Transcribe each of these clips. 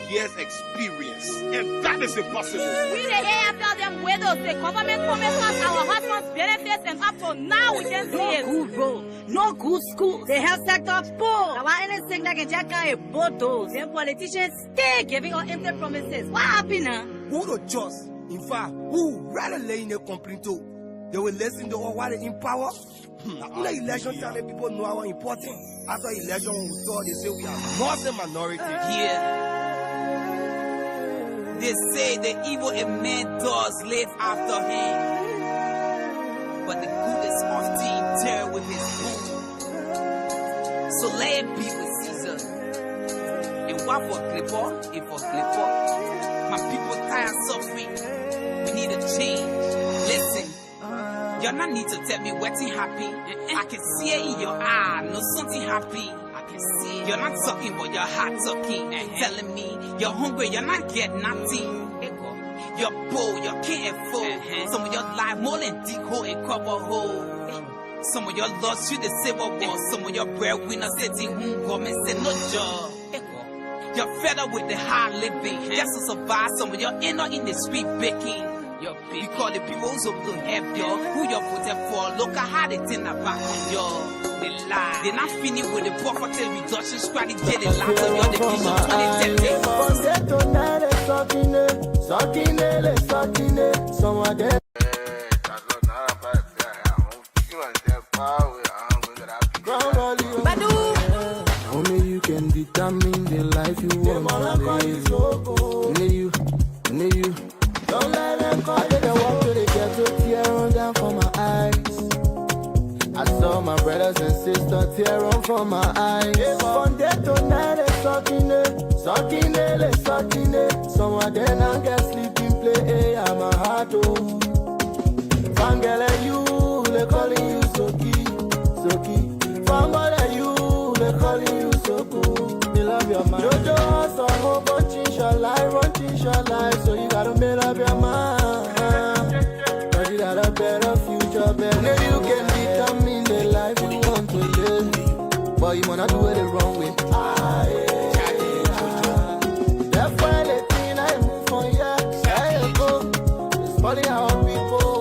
years experience, and that is impossible. We the AFL them widows, the government promised us our husbands' benefits, and up to now we can't see it. No good road, no good school. The health sector poor. Now anything that can jack a bottles. Them politicians stay giving us empty promises. What happened now? Who don't just? In fact, who rather lay in a complaint to? They will listen to what they in power. After election time, people know how important. After election, when we talk, they say we are Muslim minority. Yeah. They say the evil a man does live after him, but the good is often tear with his boot. So let it be with Caesar. And what for Clipper? If for Clipper, my people tired of suffering. We need a change. Listen. You not need to tell me what's happy. I can see it in your eye, no something happy. I can see it. You're not talking, but your heart talking. Telling me you're hungry, you're not getting nothing. You're bold, you can't afford. Some of your life more than dig hole and cover hole. Some of your lost you the civil war. Some of your breadwinners sitting home, government said no job. You're fed up with the hard living. Just to survive, some of your inner in the street baking. Because the people who's able to help you, who you're putting for, look at how they turn back on you. They lie. They're not finished with the poverty reduction strategy. They lie to you, the vision 2010. Some of them. Only you can determine the life you want to live. Only you. Don't let them call you. They walk to the ghetto, tear on down from my eyes. I saw my brothers and sisters tear on from my eyes. From day to night, they sucking it. Some of them don't get sleeping play. Hey, I'm a hard oh. Fangele you, they calling you Soki. Fangele you, they calling you Soku. They love your man. Jojo has a whole bunch in your life, so you gotta make up your mind. Cause you got a better future, better. You can determine the life you want to live, but you wanna do it the wrong way. That's why the thing I move for ya. It's funny how people.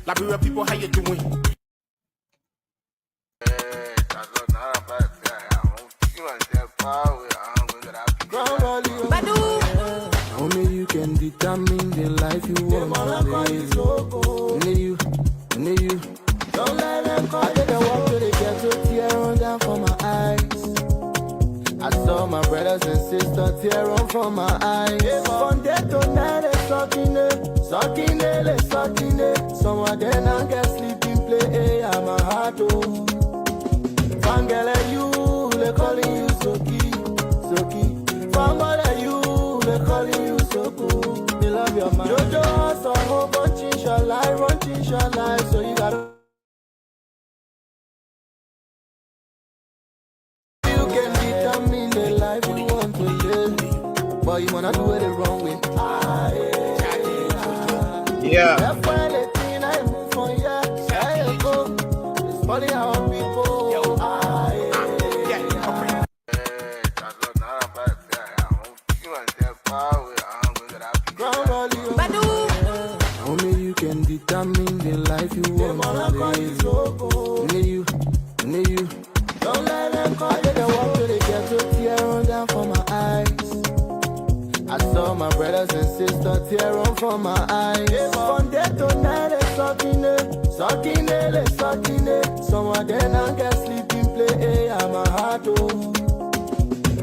Liberia people, how you doing? Only you can determine the life you want to live. Only you. Don't let them call you. They walk to the ghetto, tear on down from my eyes. I saw my brothers and sisters tear on from my eyes. From day to night, they sucking it. Some of them don't get sleeping play. Hey, I'm a hard oh. Fangele you, they calling you Soki. Fangele you, they calling you Soku. They love your man. Jojo has a whole bunch in your life, so you gotta. You can determine the life you want to live, but you wanna do it the wrong way. Yeah. That's why the thing I move for ya. It's funny how people. Only you can determine the life you want to live. Only you. Don't let them call you. They walk to the ghetto, tear on down from my eyes. I saw my brothers and sisters tear on from my eyes. From day to night, they sucking it. Some of them don't get sleeping play. Hey, I'm a hard oh.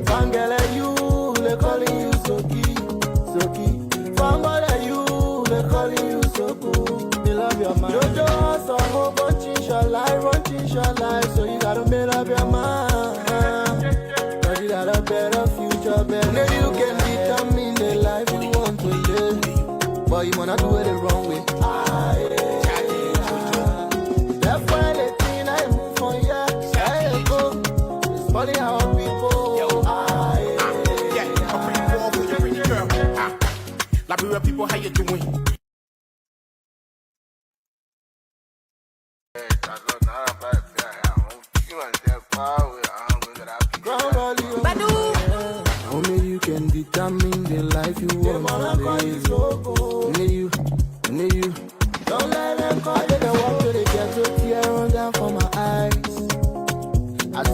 Fangele you, they calling you Soki. Fangele you, they calling you Soku. They love your man. Jojo has a whole bunch in your life, so you gotta make up your mind. Cause you got a better future, better. You can determine the life you want to live, but you wanna do it the wrong way. That's why the thing I move for ya. It's funny how people. Liberia people, how you doing?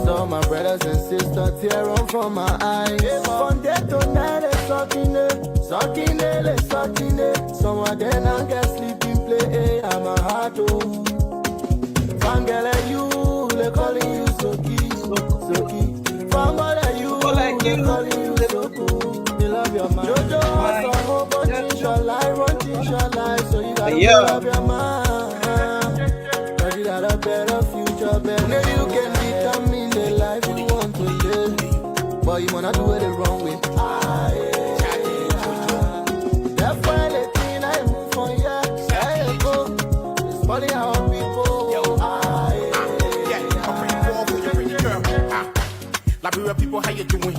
saw my brothers and sisters tear on from my eyes. From day to night, they sucking it. Some of them I get sleeping play. I'm a hard to. Fangele you, they calling you Soki. Famole you, they calling you Soku. They love your mind. Jojo, so whole bunch inshallah, so you gotta love your mind. Cause you got a better future, better. You can determine the life you want to live, but you wanna do it the wrong way. That's why the thing I move for ya. It's funny how people. Liberia people, how you doing?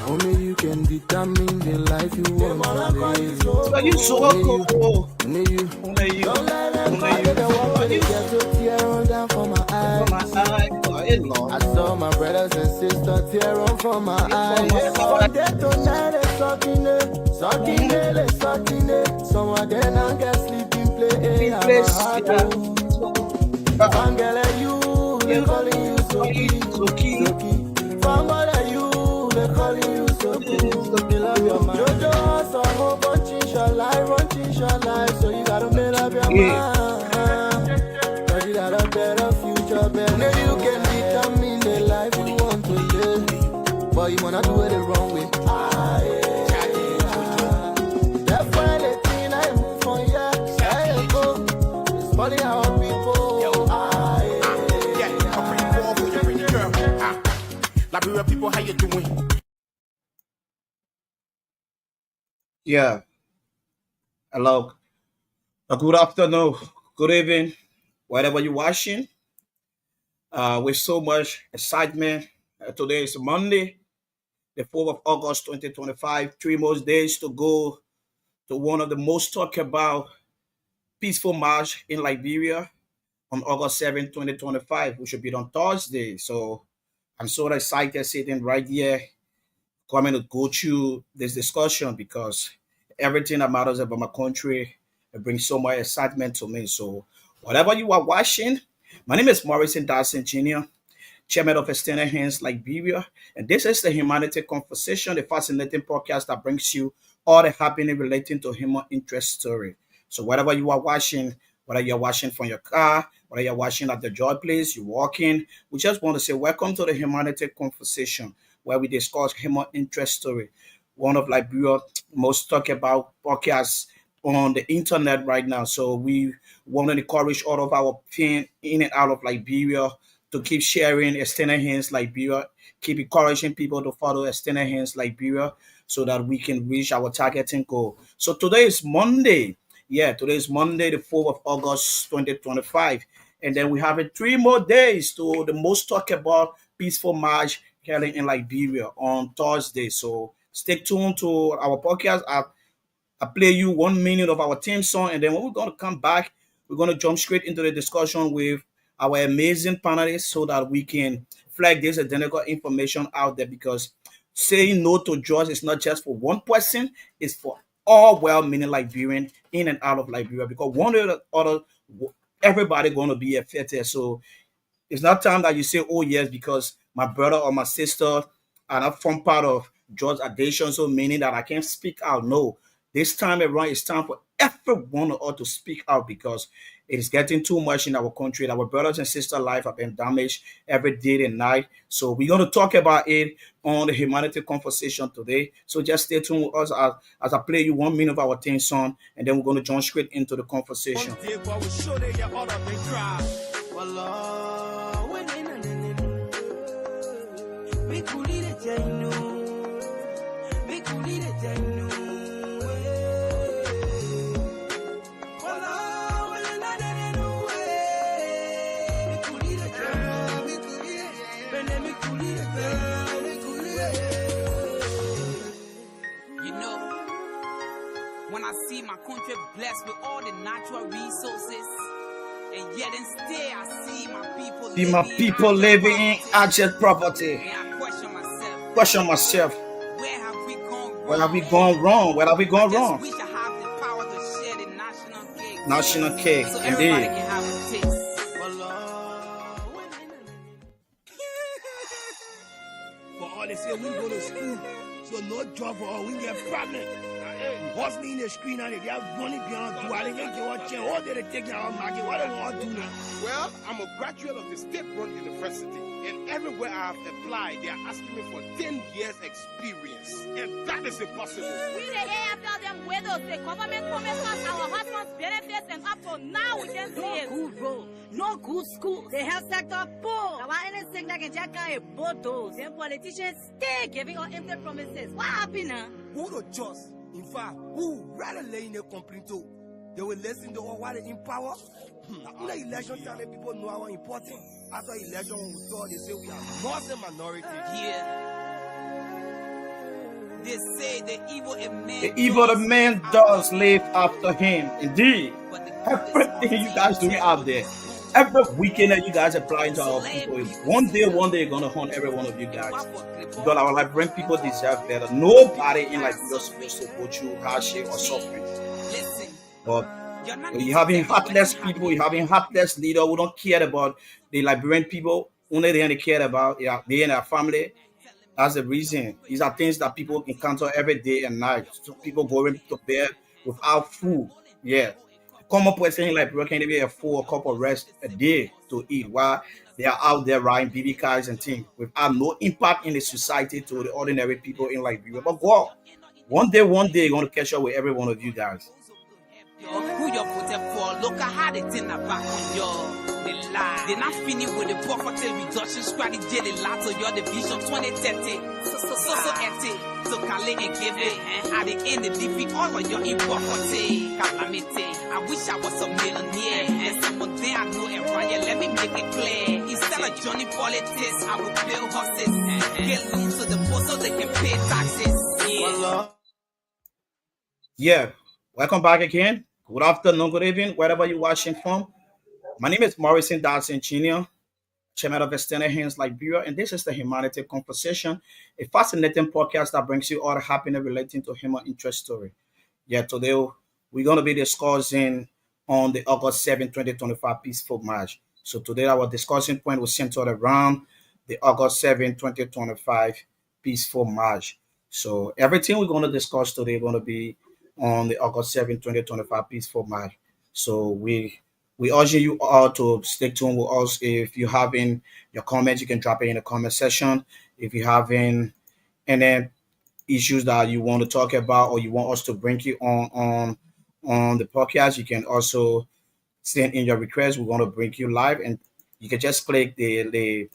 Only you can determine the life you want to live. So you so cool. Only you. Don't let them fight the war when they get to tear on down for my eyes. I saw my brothers and sisters tear on from my eyes. From day to night, they sucking it. Some of them I get sleeping play. I'm a hard to. Fangele you, they calling you Soki. Famole you, they calling you Soki. They love your mind. Jojo, so whole bunch inshallah, so you gotta make up your mind. Cause you got a better future, better. You can determine the life you want to live, but you wanna do it the wrong way. That's why the thing I move for ya. It's funny how people. Liberia people, how you doing? Yeah. Hello. Good afternoon. Good evening. Wherever you're watching. With so much excitement. Today is Monday, the 4th of August, 2025. 3 more days to go to one of the most talked about peaceful march in Liberia on August 7th, 2025, which should be on Thursday. So I'm so excited sitting right here, coming to go through this discussion because everything that matters about my country, it brings so much excitement to me. So whatever you are watching, my name is Morrison Dassin Jr., Chairman of Extended Hands Liberia, and this is the Humanity Conversation, the fascinating podcast that brings you all the happening relating to human interest story. So whatever you are watching, whether you're watching from your car, whether you're watching at the joy place, you're walking, we just want to say welcome to the Humanity Conversation, where we discuss human interest story, one of Liberia's most talked about podcasts on the internet right now. So we want to encourage all of our fans in and out of Liberia to keep sharing Extended Hands Liberia, keep encouraging people to follow Extended Hands Liberia so that we can reach our targeting goal. So today is Monday. Yeah, today is Monday, the 4th of August, 2025. And then we have 3 more days to the most talked about peaceful march here in Liberia on Thursday. So stay tuned to our podcast. I play you 1 minute of our theme song. And then when we're going to come back, we're going to jump straight into the discussion with our amazing panelists so that we can flag this identical information out there, because saying no to drugs is not just for one person, it's for all well-meaning Liberians in and out of Liberia, because one way or the other, everybody going to be affected. So it's not time that you say, oh yes, because my brother or my sister are not from part of drugs addiction, so meaning that I can't speak out. No, this time around, it's time for everyone to speak out, because it is getting too much in our country. Our brothers and sisters' life have been damaged every day and night. So we're going to talk about it on the Humanity Conversation today. So just stay tuned with us as I play you 1 minute of our theme song, and then we're going to jump straight into the conversation. When I see my country blessed with all the natural resources, and yet and still I see my people living in abject poverty. And I question myself, Question myself, where have we come Where have we gone wrong? Where have we I gone just wrong? wish I have the power to share the national cake. National cake, So everybody indeed. can have a taste. For all they say, we go to school, so no job for all, we get problem. Hustling in the screen and they have money beyond do. I think they want change. All they take their own market. What they want to do now? Well, I'm a graduate of the state-run university, and everywhere I have applied, they are asking me for 10 years experience, and that is impossible. We the AFL them widows, the government promised us our husbands benefits and up to now we can see No it. good road, no good school. The health sector poor. Now why anything that can jack a bottles? Them politicians stay giving us empty promises. What happened now? Who to trust? In fact, who rather lay in a complaint to? They will listen to all what they in power. Now, the election time, people know how important. After election, when we talk, they say we are Muslim minority. Yeah. They say the evil a man The evil the man does live after him, indeed. but the Everything you guys doing out there, every weekend that you guys applying to our people, one day gonna hunt every one of you guys. Because our Liberian people deserve better. Nobody in Liberia is supposed to go through hardship or suffering. Listen, But you're not you having heartless people, you having heartless leaders who don't care about the Liberian people. Only they care about they and their family. That's the reason. These are things that people encounter every day and night. So people going to bed without food. Yeah. Common person in Liberia can't even afford a cup of rest a day to eat while they are out there riding BB cars and things without no impact in the society to the ordinary people in Liberia. But God, one day, you're going to catch up with every one of you guys. who you put up for. Look at how they turn back on you. They lie. They're not finished with the poverty reduction strategy. They lie to your division 2030. So empty. So Kale and give it. At the end, they defeat all of your improperty. Calamity. I wish I was a millionaire. And someone there I know and Ryan, let me make it clear. Instead of Johnny politics, I will build horses. Get loans to the poor so they can pay taxes. Yeah. Yeah. Welcome back again. Good afternoon, good evening, wherever you're watching from. My name is Morrison, Dassin, Chairman of Extended Hands Liberia, and this is the Humanity Conversation, a fascinating podcast that brings you all the happening relating to human interest story. Yeah, today we're going to be discussing on the August 7, 2025 peaceful march. So today our discussion point was centered around the August 7, 2025 peaceful march. So everything we're going to discuss today is going to be on the August 7, 2025 peaceful march. So we urge you all to stay tuned with us. If you having your comments, you can drop it in the comment section. If you having any issues that you want to talk about or you want us to bring you on the podcast, you can also send in your request. We're going to bring you live, and you can just click the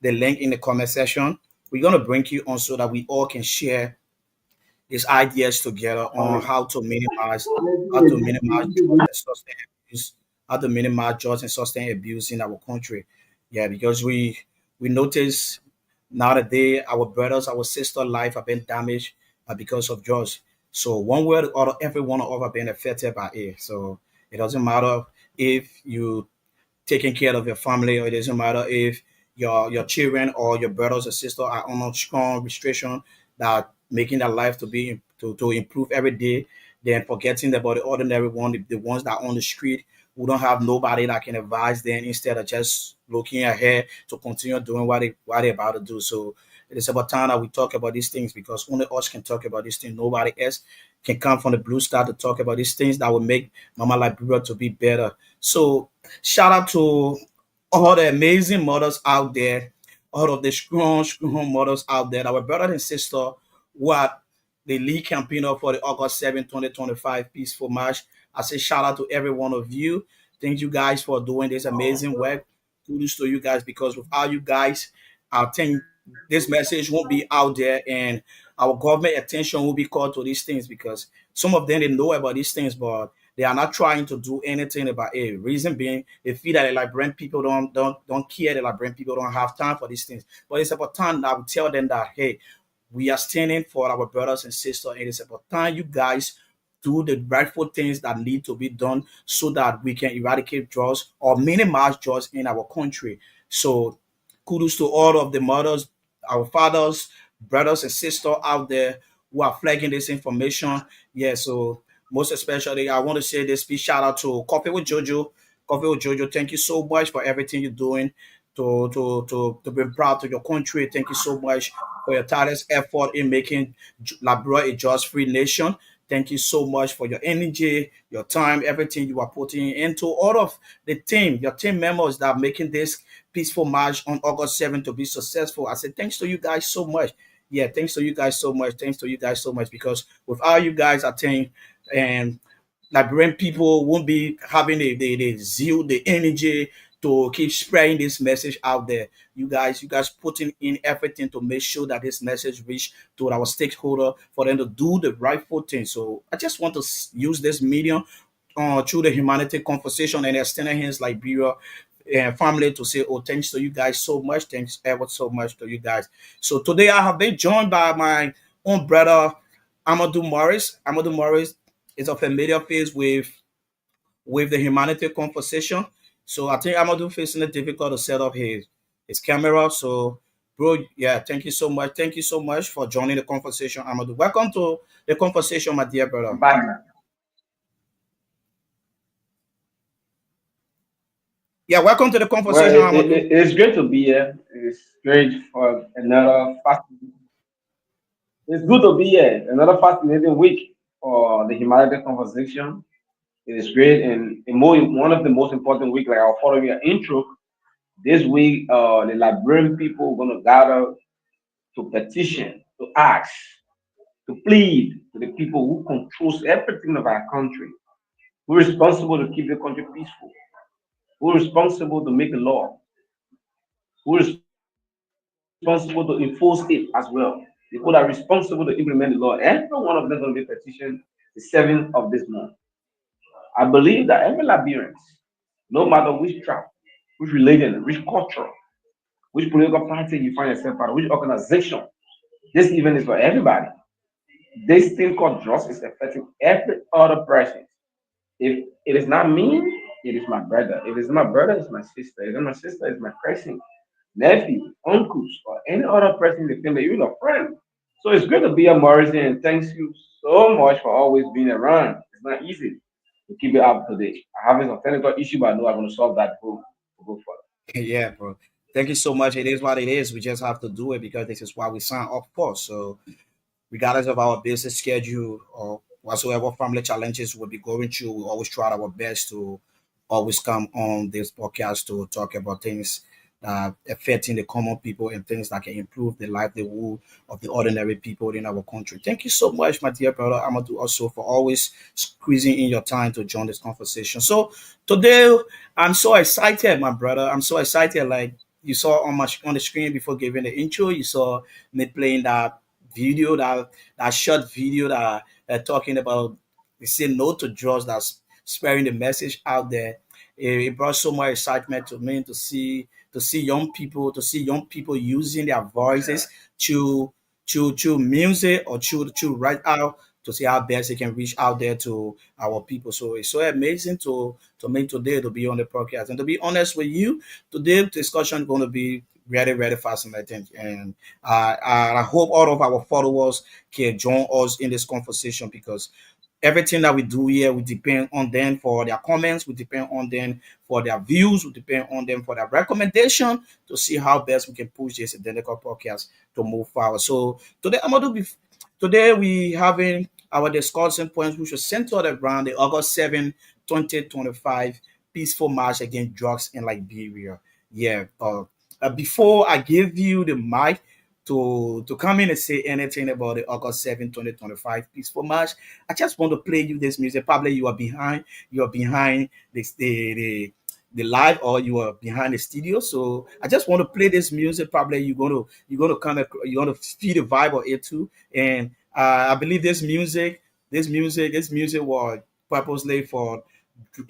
link in the comment section. We're going to bring you on so that we all can share these ideas together on how to minimize drugs and sustain abuse in our country. Yeah, because we notice nowadays our brothers, our sister life have been damaged because of drugs. So one way or the other, every one of us have been affected by it. So it doesn't matter if you taking care of your family, or it doesn't matter if your children or your brothers or sisters are on a strong restriction that making their life to improve every day, then forgetting about the ordinary one, the ones that are on the street who don't have nobody that can advise them, instead of just looking ahead to continue doing what they're about to do. So it is about time that we talk about these things, because only us can talk about these things. Nobody else can come from the blue star to talk about these things that will make Mama Liberia to be better. So shout out to all the amazing mothers out there, all of the strong mothers out there, our brothers and sisters who are the lead campaigner for the August 7, 2025 peaceful march. I say shout out to every one of you. Thank you guys for doing this amazing work. Kudos to you guys, because without you guys, I think this message won't be out there, and our government attention will be called to these things, because some of them they know about these things, but they are not trying to do anything about it. Reason being, they feel that the Liberian people don't care. The Liberian people don't have time for these things. But it's about time that we tell them that, hey, we are standing for our brothers and sisters. It is about time you guys do the rightful things that need to be done so that we can eradicate drugs or minimize drugs in our country. So kudos to all of the mothers, our fathers, brothers and sisters out there who are flagging this information. Yeah, so most especially, I want to say this big shout out to Coffee with Jojo. Coffee with Jojo, thank you so much for everything you're doing to be proud to your country. Thank you so much for your tireless effort in making Labrador a just free nation. Thank you so much for your energy, your time, everything you are putting into all of the team, your team members that are making this peaceful march on August 7th to be successful. I said, thanks to you guys so much. Yeah, thanks to you guys so much. Thanks to you guys so much because without you guys, I think, and Liberian people won't be having the zeal, the energy to keep spreading this message out there. You guys putting in everything to make sure that this message reach to our stakeholder for them to do the rightful thing. So I just want to use this medium through the humanity conversation and extending hands Liberia and family to say, oh, thanks to you guys so much. Thanks ever so much to you guys. So today I have been joined by my own brother, Amadu Morris. Amadu Morris is a familiar face with the humanity conversation. So I think Amadu facing it difficult to set up his camera. So bro, yeah, thank you so much. Thank you so much for joining the conversation, Amadu. Welcome to the conversation, my dear brother. Bye. Yeah, welcome to the Well, conversation, Amadu. it's great to be here. It's great for another fast. It's good to be here. Another fascinating week for the humanity conversation. It is great and one of the most important week, like I'll follow your intro. This week, the Liberian people are going to gather to petition, to ask, to plead to the people who controls everything of our country, who are responsible to keep the country peaceful, who are responsible to make the law, who are responsible to enforce it as well. The people that are responsible to implement the law. Every one of them going to be petitioned the 7th of this month. I believe that every Liberian, no matter which tribe, which religion, which culture, which political party you find yourself part of, which organization, this event is for everybody. This thing called drugs is affecting every other person. If it is not me, it is my brother. If it's not my brother, it's my sister. If it's not my sister, it's my cousin, nephew, uncles, or any other person in the family, even a friend. So it's good to be a Morrison, and thanks you so much for always being around. It's not easy to keep it up to date. I have some technical issue, but I know I'm going to solve that to go for it. Yeah, bro. Thank you so much. It is what it is. We just have to do it because this is what we sign up for. So regardless of our business schedule or whatsoever family challenges we'll be going through, we always try our best to always come on this podcast to talk about things affecting the common people and things that can improve the livelihood of the ordinary people in our country. Thank you so much, my dear brother Amadou, also for always squeezing in your time to join this conversation. So today, I'm so excited, my brother. I'm so excited. Like you saw on the screen before giving the intro, you saw me playing that video, that short video that talking about they say no to drugs, that's spreading the message out there. It brought so much excitement to me to see young people using their voices to music or to write out to see how best they can reach out there to our people. So it's so amazing to make today to be on the podcast. And to be honest with you, today's discussion is going to be really, really fascinating. And I hope all of our followers can join us in this conversation because everything that we do here, we depend on them for their comments, we depend on them for their views, we depend on them for their recommendation to see how best we can push this identical podcast to move forward. So today, today we having our discussion points which are centered around the August 7th, 2025 peaceful march against drugs in Liberia. Yeah. Before I give you the mic to come in and say anything about the August 7th, 2025 peaceful march, I just want to play you this music. Probably you are behind the live or you are behind the studio. So I just want to play this music. Probably you're gonna you're gonna feel the vibe of it too. And I believe this music was purposely for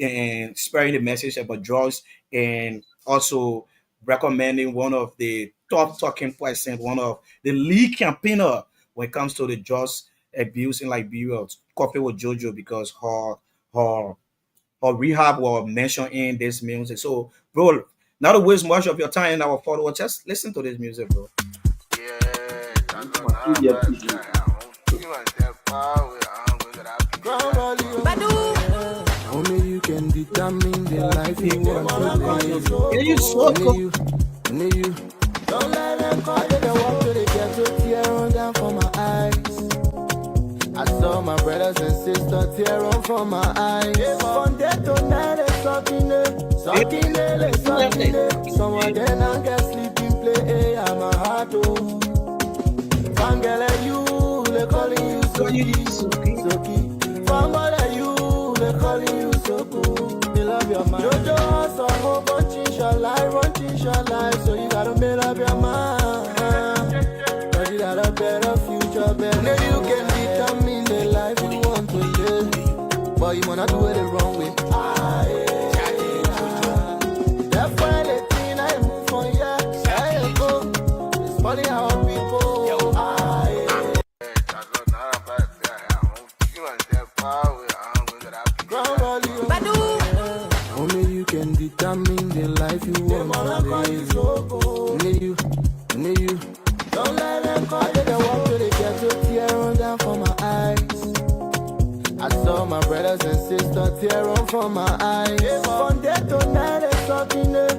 and spreading the message about drugs and also recommending one of the top talking person, one of the lead campaigner when it comes to the drugs abuse in Liberia, Coffee with Jojo, because her her rehab was mentioned in this music. So, bro, not to waste much of your time in our followers, just listen to this music, bro. This is my studio PC. Ground volume. Only you can determine the life you want to live. Can you so Only you, only you. Don't let them call you the walk to the ghetto, tear on down for my eyes. I saw my brothers and sisters tear on for my eyes. From day to night, it's sucking it. Some of them I get sleeping play, hey, I'm a heart, oh. Fangala you, they calling you Soki. Fangala you, they calling you Soku. They love your mind. Jojo, so whole bunch in your life, so you gotta make up your mind. Ready that a better future, better. Now you can determine the life you want to live, but you wanna do it the wrong way. That's why the thing I move from here, I go. It's funny how people. Only you can determine the life you want to live. Only you. Don't let them call you the walk to the ghetto, tear on down for my eyes. I saw my brothers and sisters tear on for my eyes. From day to night, it's sucking it.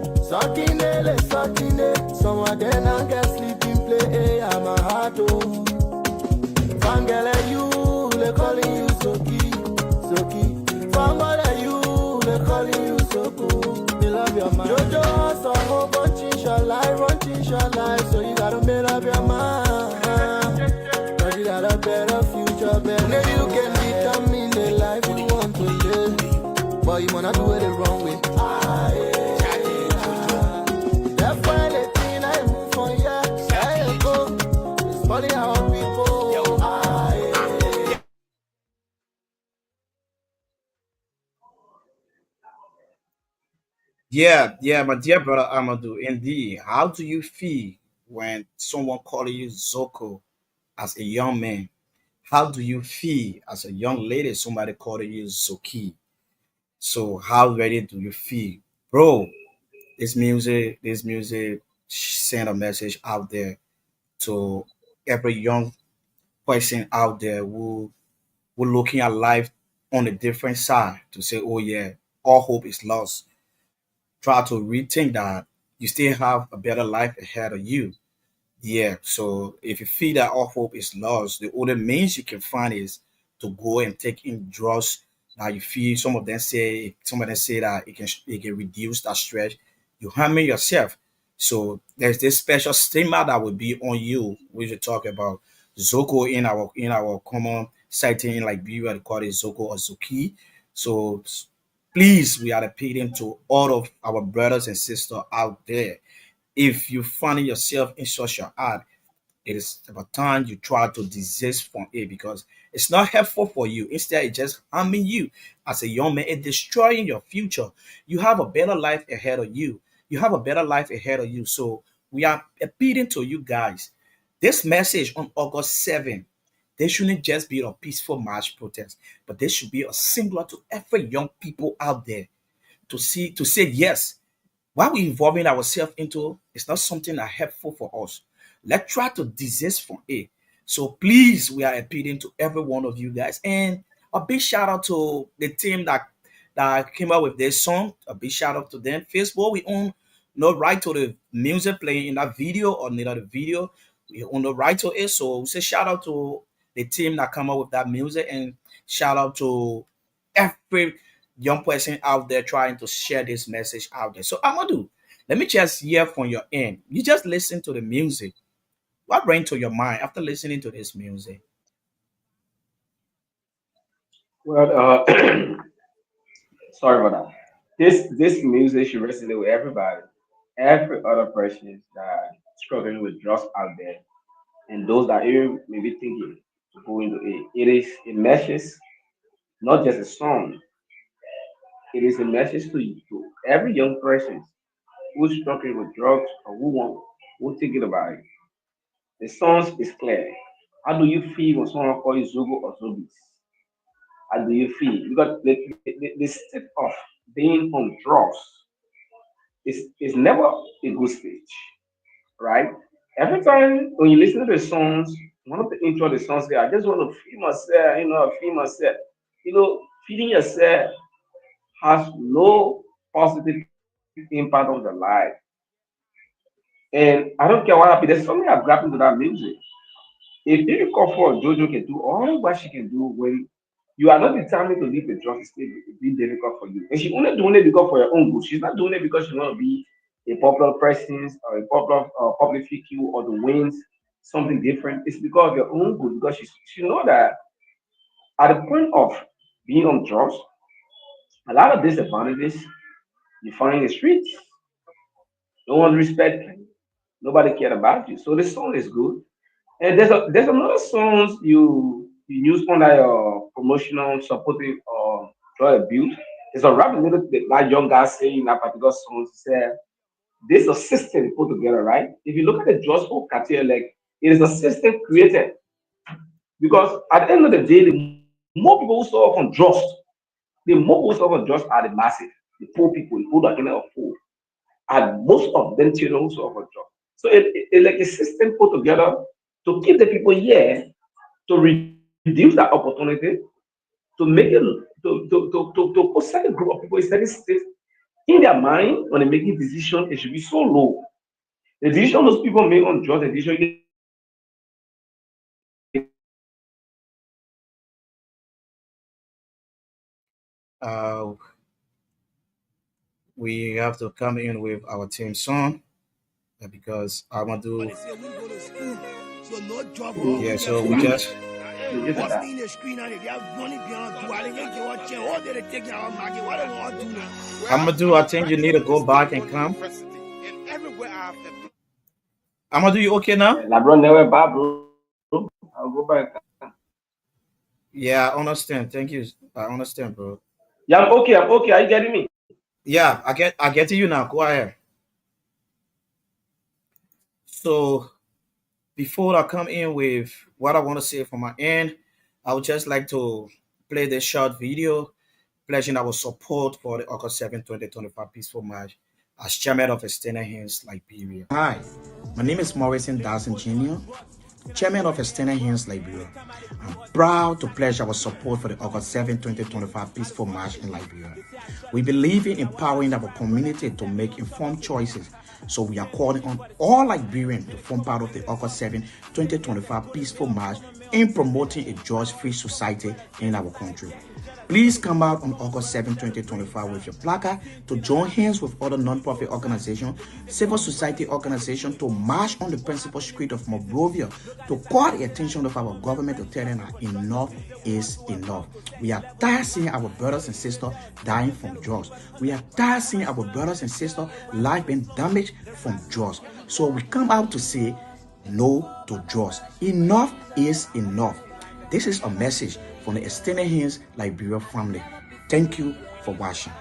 Some of them I get sleeping play, hey, I'm a heart, oh. Fangala you, they calling you Soki. Fangala you, they calling you Soku. They love your mind. Jojo, so whole bunch in your life, so you gotta make up your mind. Ready that a better future, better. Now you can determine the life you want to live, but you wanna do it the wrong way. That's why the thing I move from here, I go. It's funny how people. Yeah, my dear brother Amadu, indeed. How do you feel when someone calling you Zoko as a young man? How do you feel as a young lady, somebody calling you Zoki? So how ready do you feel? Bro, this music send a message out there to every young person out there who looking at life on a different side to say, oh yeah, all hope is lost. Try to rethink that you still have a better life ahead of you. Yeah, so if you feel that all hope is lost, the only means you can find is to go and take in drugs. Now you feel some of them say that it can reduce that stress. You harming yourself. So there's this special stigma that will be on you. We should talk about Zoko in our common setting, like we would call it Zoko or Zuki. So please, we are appealing to all of our brothers and sisters out there. If you find yourself in social art, it is about time you try to desist from it because it's not helpful for you. Instead, it's just harming you as a young man. It's destroying your future. You have a better life ahead of you. You have a better life ahead of you. So we are appealing to you guys. This message on August 7th, there shouldn't just be a peaceful march protest, but there should be a singular to every young people out there to say yes. What we're involving ourselves into is not something that helpful for us. Let's try to desist from it. So please, we are appealing to every one of you guys. And a big shout out to the team that came up with this song. A big shout out to them. Facebook, we own no right to the music playing in that video or neither the video. We own the right to it. So we say shout out to the team that come up with that music and shout out to every young person out there trying to share this message out there. So Amadu, let me just hear from your end. You just listen to the music. What ran to your mind after listening to this music? Well, sorry about that. This music should resonate with everybody, every other person that struggling with drugs out there, and those that even maybe thinking to go into it. It is a message, not just a song. It is a message to every young person who's struggling with drugs or who thinking about it. The song is clear. How do you feel when someone calls you Zogo or Zobis? How do you feel? Because the state of being on drugs is never a good stage, right? Every time when you listen to the songs, one of the intro the song say, I just want to feed myself, feed myself. Feeding yourself has no positive impact on the life. And I don't care what happens. There's something I've grabbed into that music. It's difficult for Jojo can do all what she can do when you are not determined to leave the drug, it's still be difficult for you. And she only doing it because for her own good. She's not doing it because she want to be a popular presence or a popular public figure or to win something different. It's because of your own good because she know that at the point of being on drugs, a lot of disadvantages you find in the streets. No one respect you. Nobody care about you. So this song is good. And there's another songs you use on that promotional supporting drug abuse. There's a rap little bit that young guy saying that particular song. He said this a system put together, right? If you look at the drugs whole cartel, like it is a system created because at the end of the day, the more people who suffer from drugs, the more people who suffer from drugs are the massive, the poor people, the poor that can afford, and most of them children who suffer from drugs. So it's like a system put together to keep the people here to reduce that opportunity, to make it to put certain group of people in certain states in their mind when they're making decision, it should be so low. The decision those people make on drugs, the decision you can make on drugs is so low. Uh, we have to come in with our team song because But Amadu. they say we go to school, so no job. Yeah, We so just we just It's just that. hustling in the screen and they have money beyond do. I think you want change. All they take your market. What they want to do now? Well, Amadu. I'm I a think you need graduate to of the go back State and Run come. University, and everywhere I've applied. Amadu, you okay now? LeBron never bad, bro. I'll go back. Yeah, I understand. Thank you. I understand, bro. Yeah, I'm okay. I'm okay. Are you getting me? Yeah, I get to you now. Go ahead. So before I come in with what I want to say from my end, I would just like to play this short video pledging our support for the August 7, 2025 peaceful march as chairman of Extended Hands Liberia. Hi, my name is Morrison Dassin Jr., chairman of Extended Hands Liberia. I'm proud to pledge our support for the August 7, 2025 peaceful march in Liberia. We believe in empowering our community to make informed choices, so we are calling on all Liberians to form part of the August 7, 2025 peaceful march in promoting a judge-free society in our country. Please come out on August 7, 2025 with your placard to join hands with other non-profit organizations, civil society organizations to march on the principal street of Monrovia to call the attention of our government to tell them that enough is enough. We are tired seeing our brothers and sisters dying from drugs. We are tired seeing our brothers and sisters life being damaged from drugs. So we come out to say no to drugs. Enough is enough. This is a message from the Extended Hands Liberia family. Thank you for watching.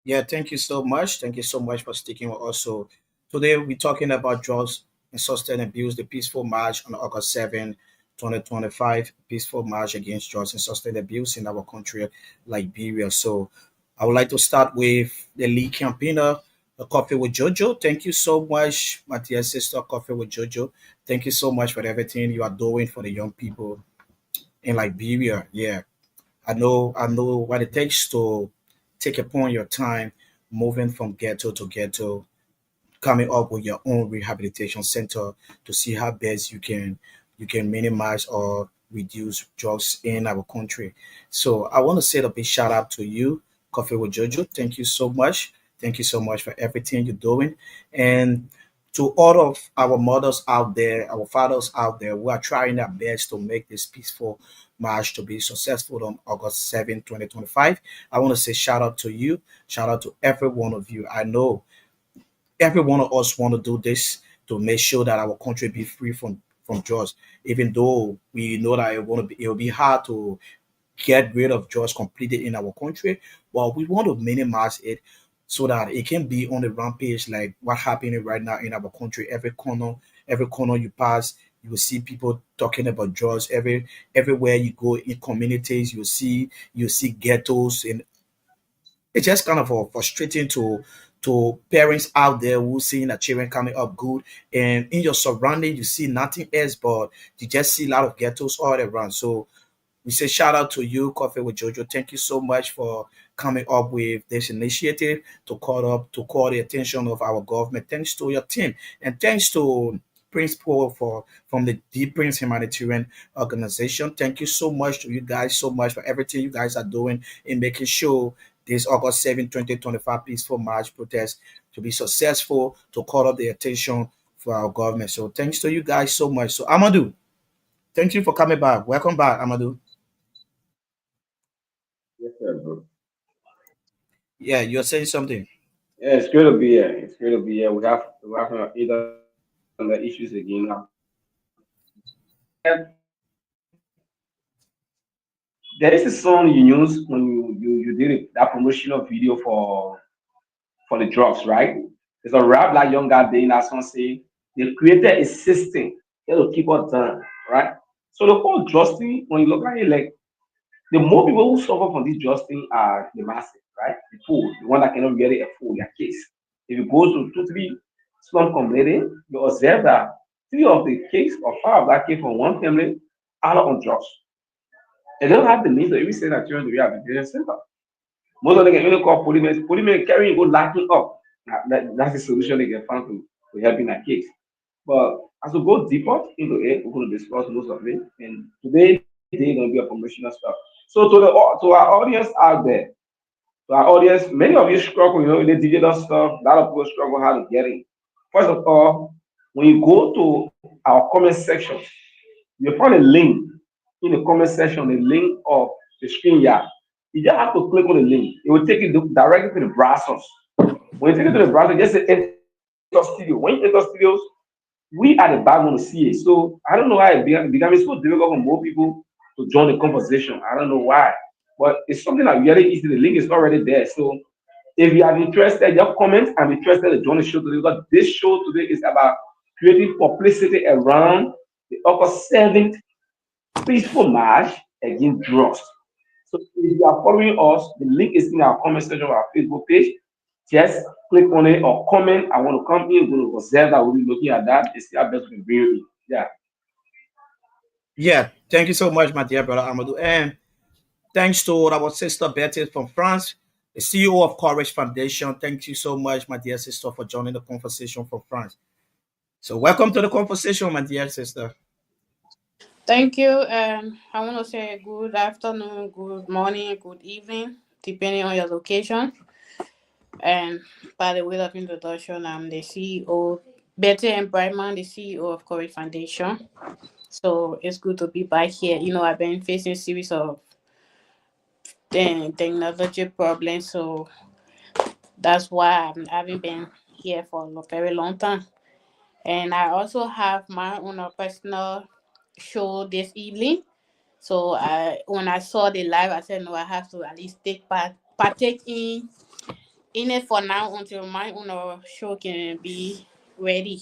Yeah, thank you so much. Thank you so much for sticking with us. So today we're talking about drugs and substance abuse, the peaceful march on August 7, 2025, peaceful march against drugs and substance abuse in our country, Liberia. So I would like to start with the lead campaigner, the Coffee with Jojo. Thank you so much, my dear sister, Coffee with Jojo. Thank you so much for everything you are doing for the young people in Liberia. Yeah, I know what it takes to take upon your time moving from ghetto to ghetto, coming up with your own rehabilitation center to see how best you can minimize or reduce drugs in our country. So I want to say a big shout out to you, Coffee with Jojo. Thank you so much. Thank you so much for everything you're doing. And to all of our mothers out there, our fathers out there, we are trying our best to make this peaceful march to be successful on August 7, 2025. I want to say shout out to you, shout out to every one of you. I know every one of us want to do this to make sure that our country be free from drugs. Even though we know that it will be hard to get rid of drugs completely in our country, but we want to minimize it so that it can be on the rampage like what happening right now in our country. Every corner you pass, you will see people talking about drugs. Everywhere you go in communities, you see ghettos, and it's just kind of frustrating to parents out there who seeing their children coming up good, and in your surrounding you see nothing else but you just see a lot of ghettos all around. So we say shout out to you, Coffee with Jojo. Thank you so much for coming up with this initiative to call the attention of our government. Thanks to your team, and thanks to Prince Paul for from the Deep Prince Humanitarian Organization. Thank you so much to you guys so much for everything you guys are doing in making sure this August 7, 2025 peaceful march protest to be successful, to call up the attention for our government. So thanks to you guys so much. So Amadu, thank you for coming back. Welcome back, Amadu. Yes, sir, bro. Yeah, you're saying something. Yeah, it's great to be here. It's great to be here. We have either on the issues again now. There is a song you use when you did that promotional video for the drugs, right? It's a rap like young guy doing that song say they created a system that will keep us down, right? So the whole drug thing, when you look at it, like the more people who suffer from this drug thing are the masses, right? The poor, the one that cannot really afford their case. If you go to two, three slum community, you observe that three of the case or five of that came from one family are on drugs. They don't have the means to even send their children to rehabilitation center. Most of them can only call policemen. Policemen carrying go locking up. That's the solution they can find to helping that case. But as we go deeper into it, we're going to discuss most of it. And today, they're going to be a promotional stuff. So to our audience out there, to our audience, many of you struggle, with the digital stuff. A lot of people struggle how to get in. First of all, when you go to our comment section, you find a link in the comment section, the link of the screen yard. You just have to click on the link. It will take you directly to the browsers. When you take it to the browser, just say enter studio. When you enter studios, we are the backbone of CA. So I don't know why becoming so difficult for more people to join the conversation. I don't know why. But it's something that really easy. The link is already there. So if you are interested, just comment. I'm interested to join the show today because this show today is about creating publicity around the August 7th peaceful march against drugs. So if you are following us, the link is in our comment section of our Facebook page. Just click on it or comment. I want to come in. We're going to observe that. We'll be looking at that and see how best we can bring you in. Yeah. Yeah, thank you so much, my dear brother Amadou. And thanks to our sister Betty from France, the CEO of Courage Foundation. Thank you so much, my dear sister, for joining the conversation from France. So welcome to the conversation, my dear sister. Thank you. And I want to say good afternoon, good morning, good evening, depending on your location. And by the way of introduction, I'm the CEO, Betty and Brightman, the CEO of Courage Foundation. So it's good to be back here. I've been facing a series of technology problems, so that's why I haven't been here for a very long time. And I also have my own personal show this evening. So when I saw the live, I said no, I have to at least partake in it for now until my own show can be ready.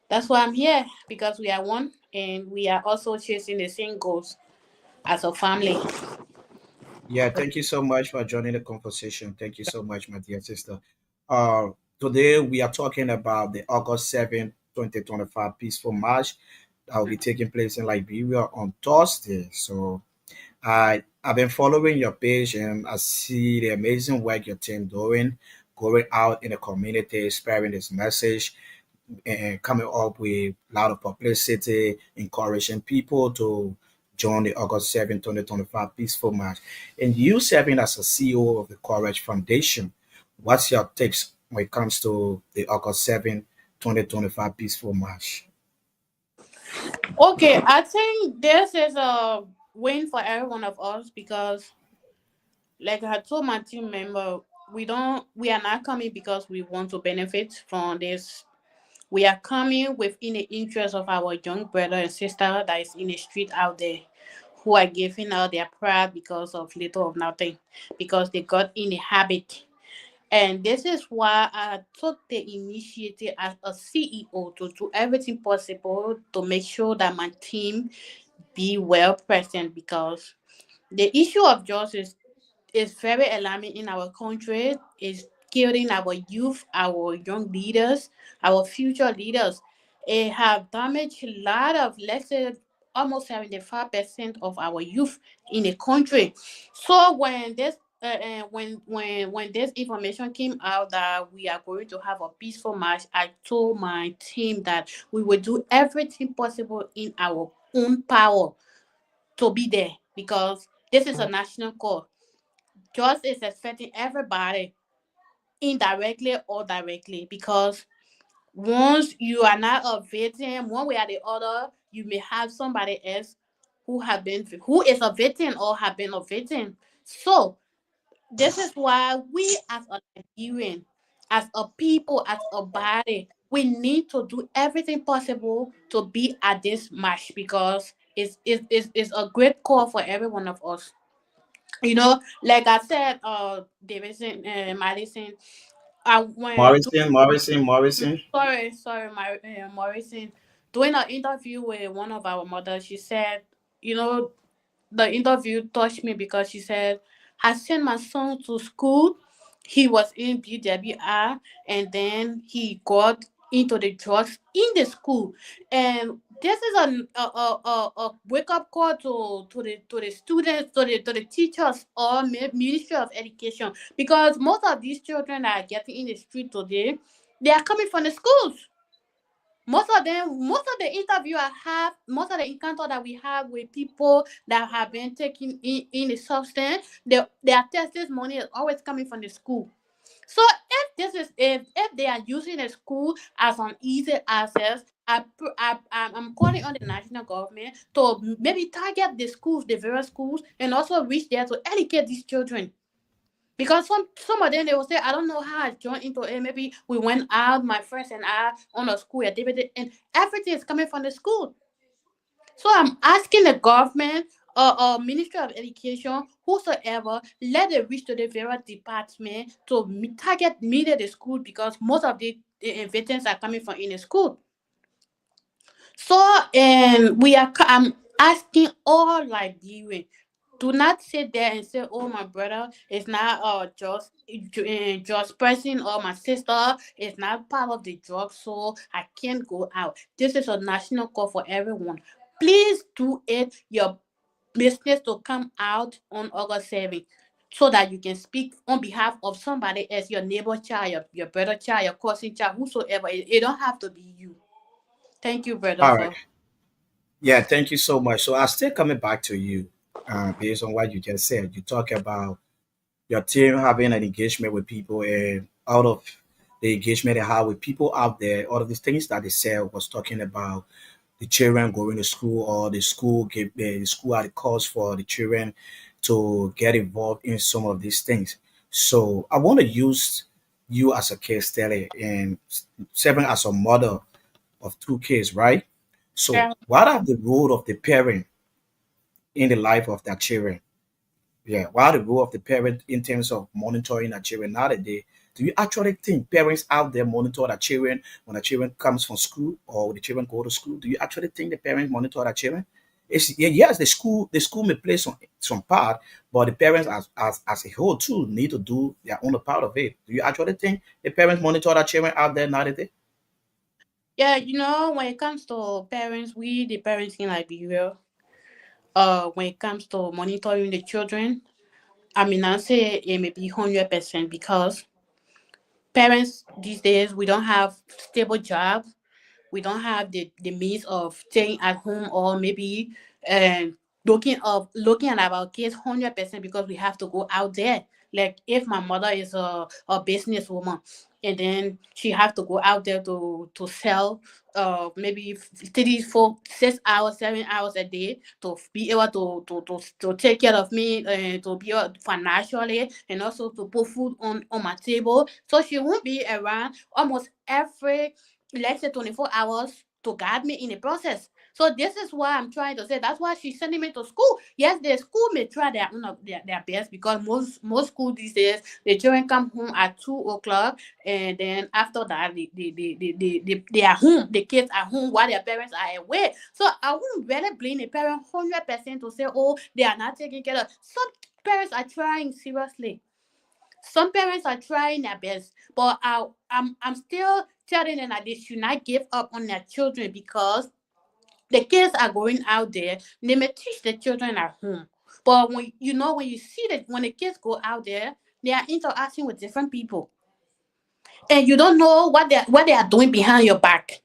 That's why I'm here because we are one and we are also chasing the same goals as a family. Yeah, thank you so much for joining the conversation. Thank you so much, my dear sister. Uh, Today we are talking about the August 7th, 2025 peaceful march that will be taking place in Liberia on Thursday. So I've been following your page and I see the amazing work your team doing, going out in the community, spreading this message and coming up with a lot of publicity, encouraging people to join the August 7th, 2025 peaceful march. And you serving as a CEO of the Courage Foundation, what's your takes when it comes to the August 7th, 2025 peaceful march? Okay, I think this is a win for every one of us because, like I told my team member, we are not coming because we want to benefit from this. We are coming within the interest of our young brother and sister that is in the street out there who are giving out their pride because of little of nothing, because they got in the habit. And this is why I took the initiative as a CEO to do everything possible to make sure that my team be well present because the issue of justice is very alarming in our country. It's killing our youth, our young leaders, our future leaders. It have damaged a lot of, let's say, almost 75% of our youth in the country. So when this information came out that we are going to have a peaceful march, I told my team that we will do everything possible in our own power to be there, because this is a national call. Justice is affecting everybody, indirectly or directly, because once you are not a victim, one way or the other, you may have somebody else who is a victim or have been a victim. So this is why we as a Nigerian, as a people, as a body, we need to do everything possible to be at this march, because it's a great call for every one of us. Like I said, Davidson, Madison, I went Morrison. sorry, my Morrison, doing an interview with one of our mothers. She said, you know, the interview touched me because she said, I sent my son to school. He was in BWR, and then he got into the drugs in the school. And this is a wake up call to the students, to the teachers, or Ministry of Education, because most of these children that are getting in the street today, they are coming from the schools. Most of them, most of the interview I have, most of the encounter that we have with people that have been taking in the substance, their testimony is always coming from the school. So if they are using the school as an easy access, I'm calling on the national government to maybe target the schools, the various schools, and also reach there to educate these children. Because some of them, they will say, I don't know how I joined into it. Maybe we went out, my friends and I, on a school activity, and everything is coming from the school. So I'm asking the government, Ministry of Education, whosoever, let it reach to the various department to target media the school, because most of the veterans are coming from in the school. So, and I'm asking all Liberians, do not sit there and say, "Oh, my brother is not just person, or my sister is not part of the drug, so I can't go out." This is a national call for everyone. Please do it your business to come out on August 7th, so that you can speak on behalf of somebody else, your neighbor child, your brother child, your cousin child, whosoever. It don't have to be you. Thank you, brother, All right. for. Yeah, thank you so much. So I'm still coming back to you, based on what you just said. You talk about your team having an engagement with people, and out of the engagement they have with people out there, all of these things that they said was talking about the children going to school, or the school had a cause for the children to get involved in some of these things. So I want to use you as a case study, and serving as a mother of two kids, right? So Yeah. what are the role of the parent in the life of their children? Yeah, what are the role of the parent in terms of monitoring their children nowadays? Do you actually think parents out there monitor their children when the children comes from school, or when the children go to school? Do you actually think the parents monitor their children? Yes, the school may play some part, but the parents as a whole too need to do their own part of it. Do you actually think the parents monitor their children out there nowadays? Yeah, when it comes to parents, we the parents in Liberia, when it comes to monitoring the children, I mean, I say it may be 100%, because parents these days, we don't have stable jobs, we don't have the means of staying at home, or maybe um looking at our kids 100%, because we have to go out there. Like if my mother is a businesswoman, and then she have to go out there to sell maybe 3 4 6 hours 7 hours a day to be able to take care of me, to be able financially, and also to put food on my table. So she won't be around almost every, let's say, 24 hours to guide me in the process. So this is why I'm trying to say, that's why she's sending me to school. Yes, the school may try their best, because most school these days, the children come home at 2 o'clock, and then after that they are home, the kids are home while their parents are away. So I wouldn't really blame the parent 100% to say, oh, they are not taking care of. Some parents are trying seriously. Some parents are trying their best, but I'm still telling them that they should not give up on their children because the kids are going out there. They may teach the children at home, but when you see that when the kids go out there, they are interacting with different people, and you don't know what they are doing behind your back.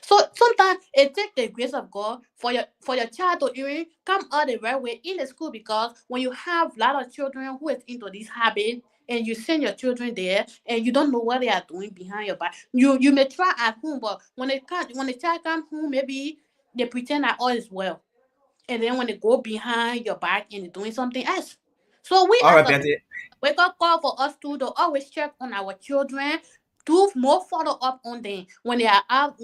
So sometimes it takes the grace of God for your child to even come out the right way in the school, because when you have a lot of children who is into this habit and you send your children there and you don't know what they are doing behind your back, you may try at home, but when the child comes home, maybe they pretend that all is well, and then when they go behind your back and they're doing something else. So we All as right, a Betty. wake up call for us to always check on our children, do more follow up on them when they are out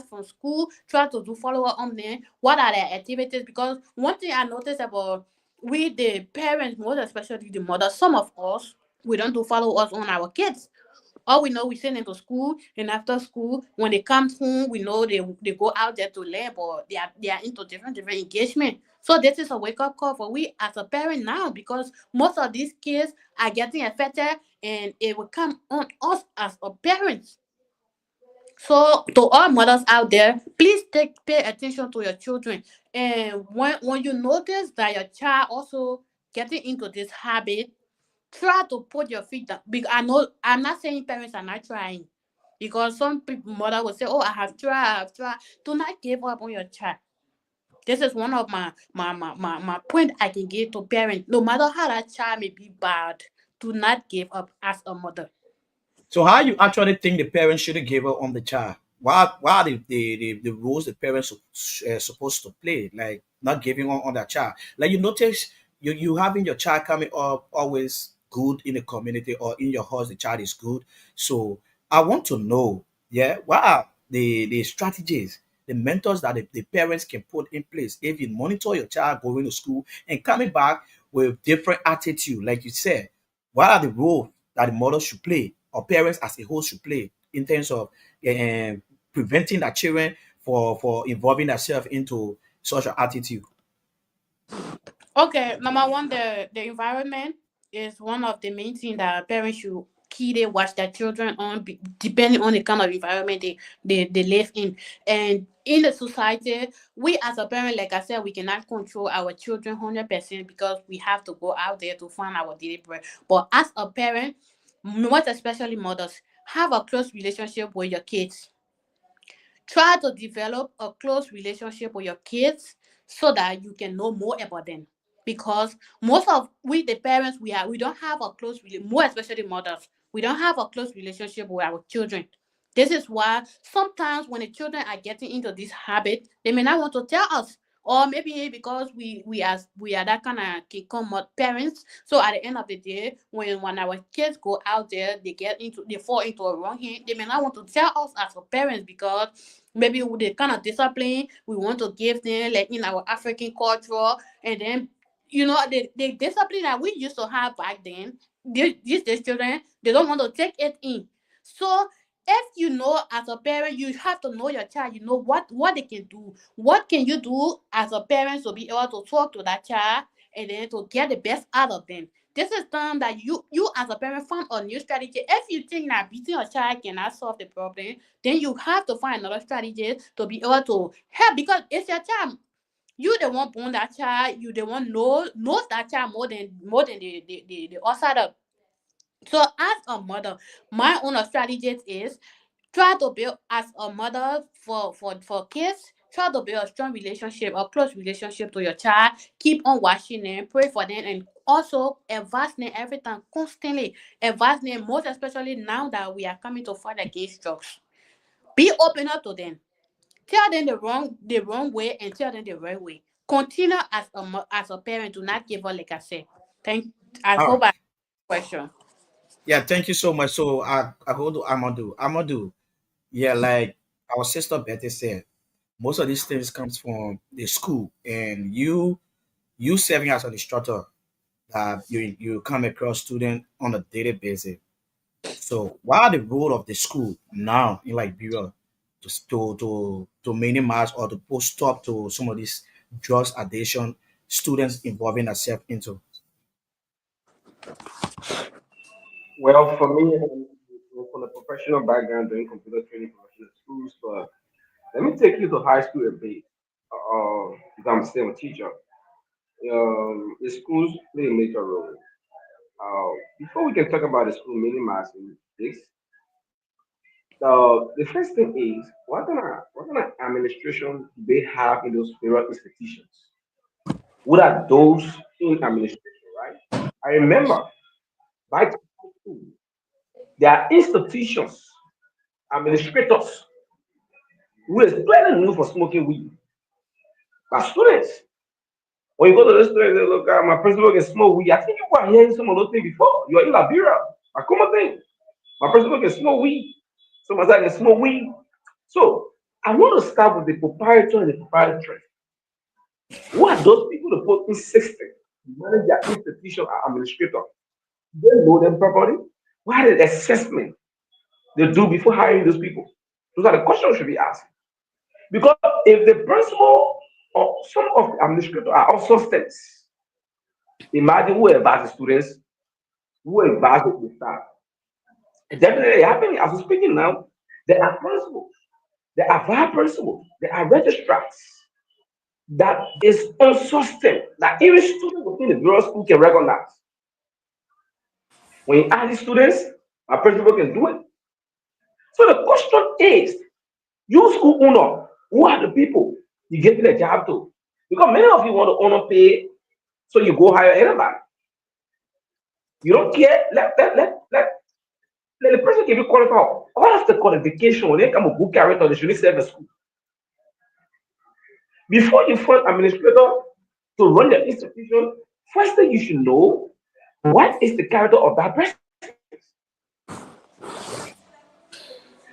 from school. Try to do follow up on them. What are their activities? Because one thing I noticed about we the parents, most especially the mothers, some of us we don't do follow ups on our kids. All we know, we send them to school, and after school, when they come home, we know they go out there to learn, but they are into different engagement. So this is a wake up call for we as a parent now, because most of these kids are getting affected, and it will come on us as a parents. So to all mothers out there, please pay attention to your children, and when you notice that your child also getting into this habit, try to put your feet down. Because I know I'm not saying parents are not trying, because some people mother will say, "Oh, I have tried." Do not give up on your child. This is one of my point I can give to parents. No matter how that child may be bad, do not give up as a mother. So how you actually think the parents should give up on the child? What are the roles the parents supposed to play? Like not giving on their child. Like you notice you having your child coming up always good in the community or in your house, the child is good. So I want to know, yeah, what are the strategies, the mentors that the parents can put in place if you monitor your child going to school and coming back with different attitude, like you said, what are the roles that the mother should play or parents as a whole should play in terms of preventing their children for involving themselves into such an attitude? Okay, number one, the environment is one of the main things that parents should key watch their children on, depending on the kind of environment they live in. And in the society, we as a parent, like I said, we cannot control our children 100% because we have to go out there to find our daily bread. But as a parent, most especially mothers, have a close relationship with your kids. Try to develop a close relationship with your kids so that you can know more about them. Because most of we the parents we don't have a more especially mothers, we don't have a close relationship with our children. This is why sometimes when the children are getting into this habit, they may not want to tell us. Or maybe because we are that kind of kick-on parents. So at the end of the day, when our kids go out there, they fall into a wrong hand. They may not want to tell us as a parents, because maybe with the kind of discipline we want to give them, like in our African culture, and then the discipline that we used to have back then, these children, they don't want to take it in. So if you know as a parent, you have to know your child. You know what they can do. What can you do as a parent to be able to talk to that child and then to get the best out of them? This is time that you as a parent find a new strategy. If you think that beating your child cannot solve the problem, then you have to find another strategy to be able to help, because it's your child. You the one born that child. You the one knows that child more than the outsider. So as a mother, my own strategy is try to build as a mother for kids. Try to build a strong relationship, a close relationship to your child. Keep on watching them, pray for them, and also advise them every time, constantly advise them. Most especially now that we are coming to fight against drugs, be open up to them. Tell them the wrong way and tell them the right way. Continue as a parent. Do not give up, like I said. Thank. I All right. hope I question. Yeah, thank you so much. So I go to Amadu. Amadu, yeah, like our sister Betty said, most of these things comes from the school, and you serving as an instructor, that you come across student on a daily basis. So what are the role of the school now in Liberia to minimize or to put stop to some of these drugs addiction students involving themselves into? Well, for me, from a professional background, doing computer training professional schools, but let me take you to high school a bit. Because I'm still a teacher. The schools play a major role. Before we can talk about the school minimizing this, the first thing is what kind of administration do they have in those various institutions? What are those in administration, right? I remember back in school, there are institutions, administrators who is plenty new for smoking weed. But students, when you go to the students, they look at my principal can smoke weed. I think you were hearing some of those things before. You're in Liberia. I come on thing. My principal can smoke weed. Someone said I can smoke weed. So I want to start with the proprietor and the proprietress. Who are those people to put in system to manage their institution or administrator? Do they know them properly? What are the assessment they do before hiring those people? Those are the questions should be asked. Because if the principal or some of the administrators are also states, imagine who advises students, who advises the staff. It's definitely happening. As we're speaking now, there are principals, there are vice principals, there are registrars that is on system that even students within the bureau school can recognize. When you ask the students, a principal can do it. So the question is, you school owner, who are the people you give the job to? Because many of you want to honor pay, so you go hire anybody. You don't care. Let the person can be qualified. All of the qualification when they come a good character, they should serve a school. Before you find administrator to run the institution, first thing you should know what is the character of that person.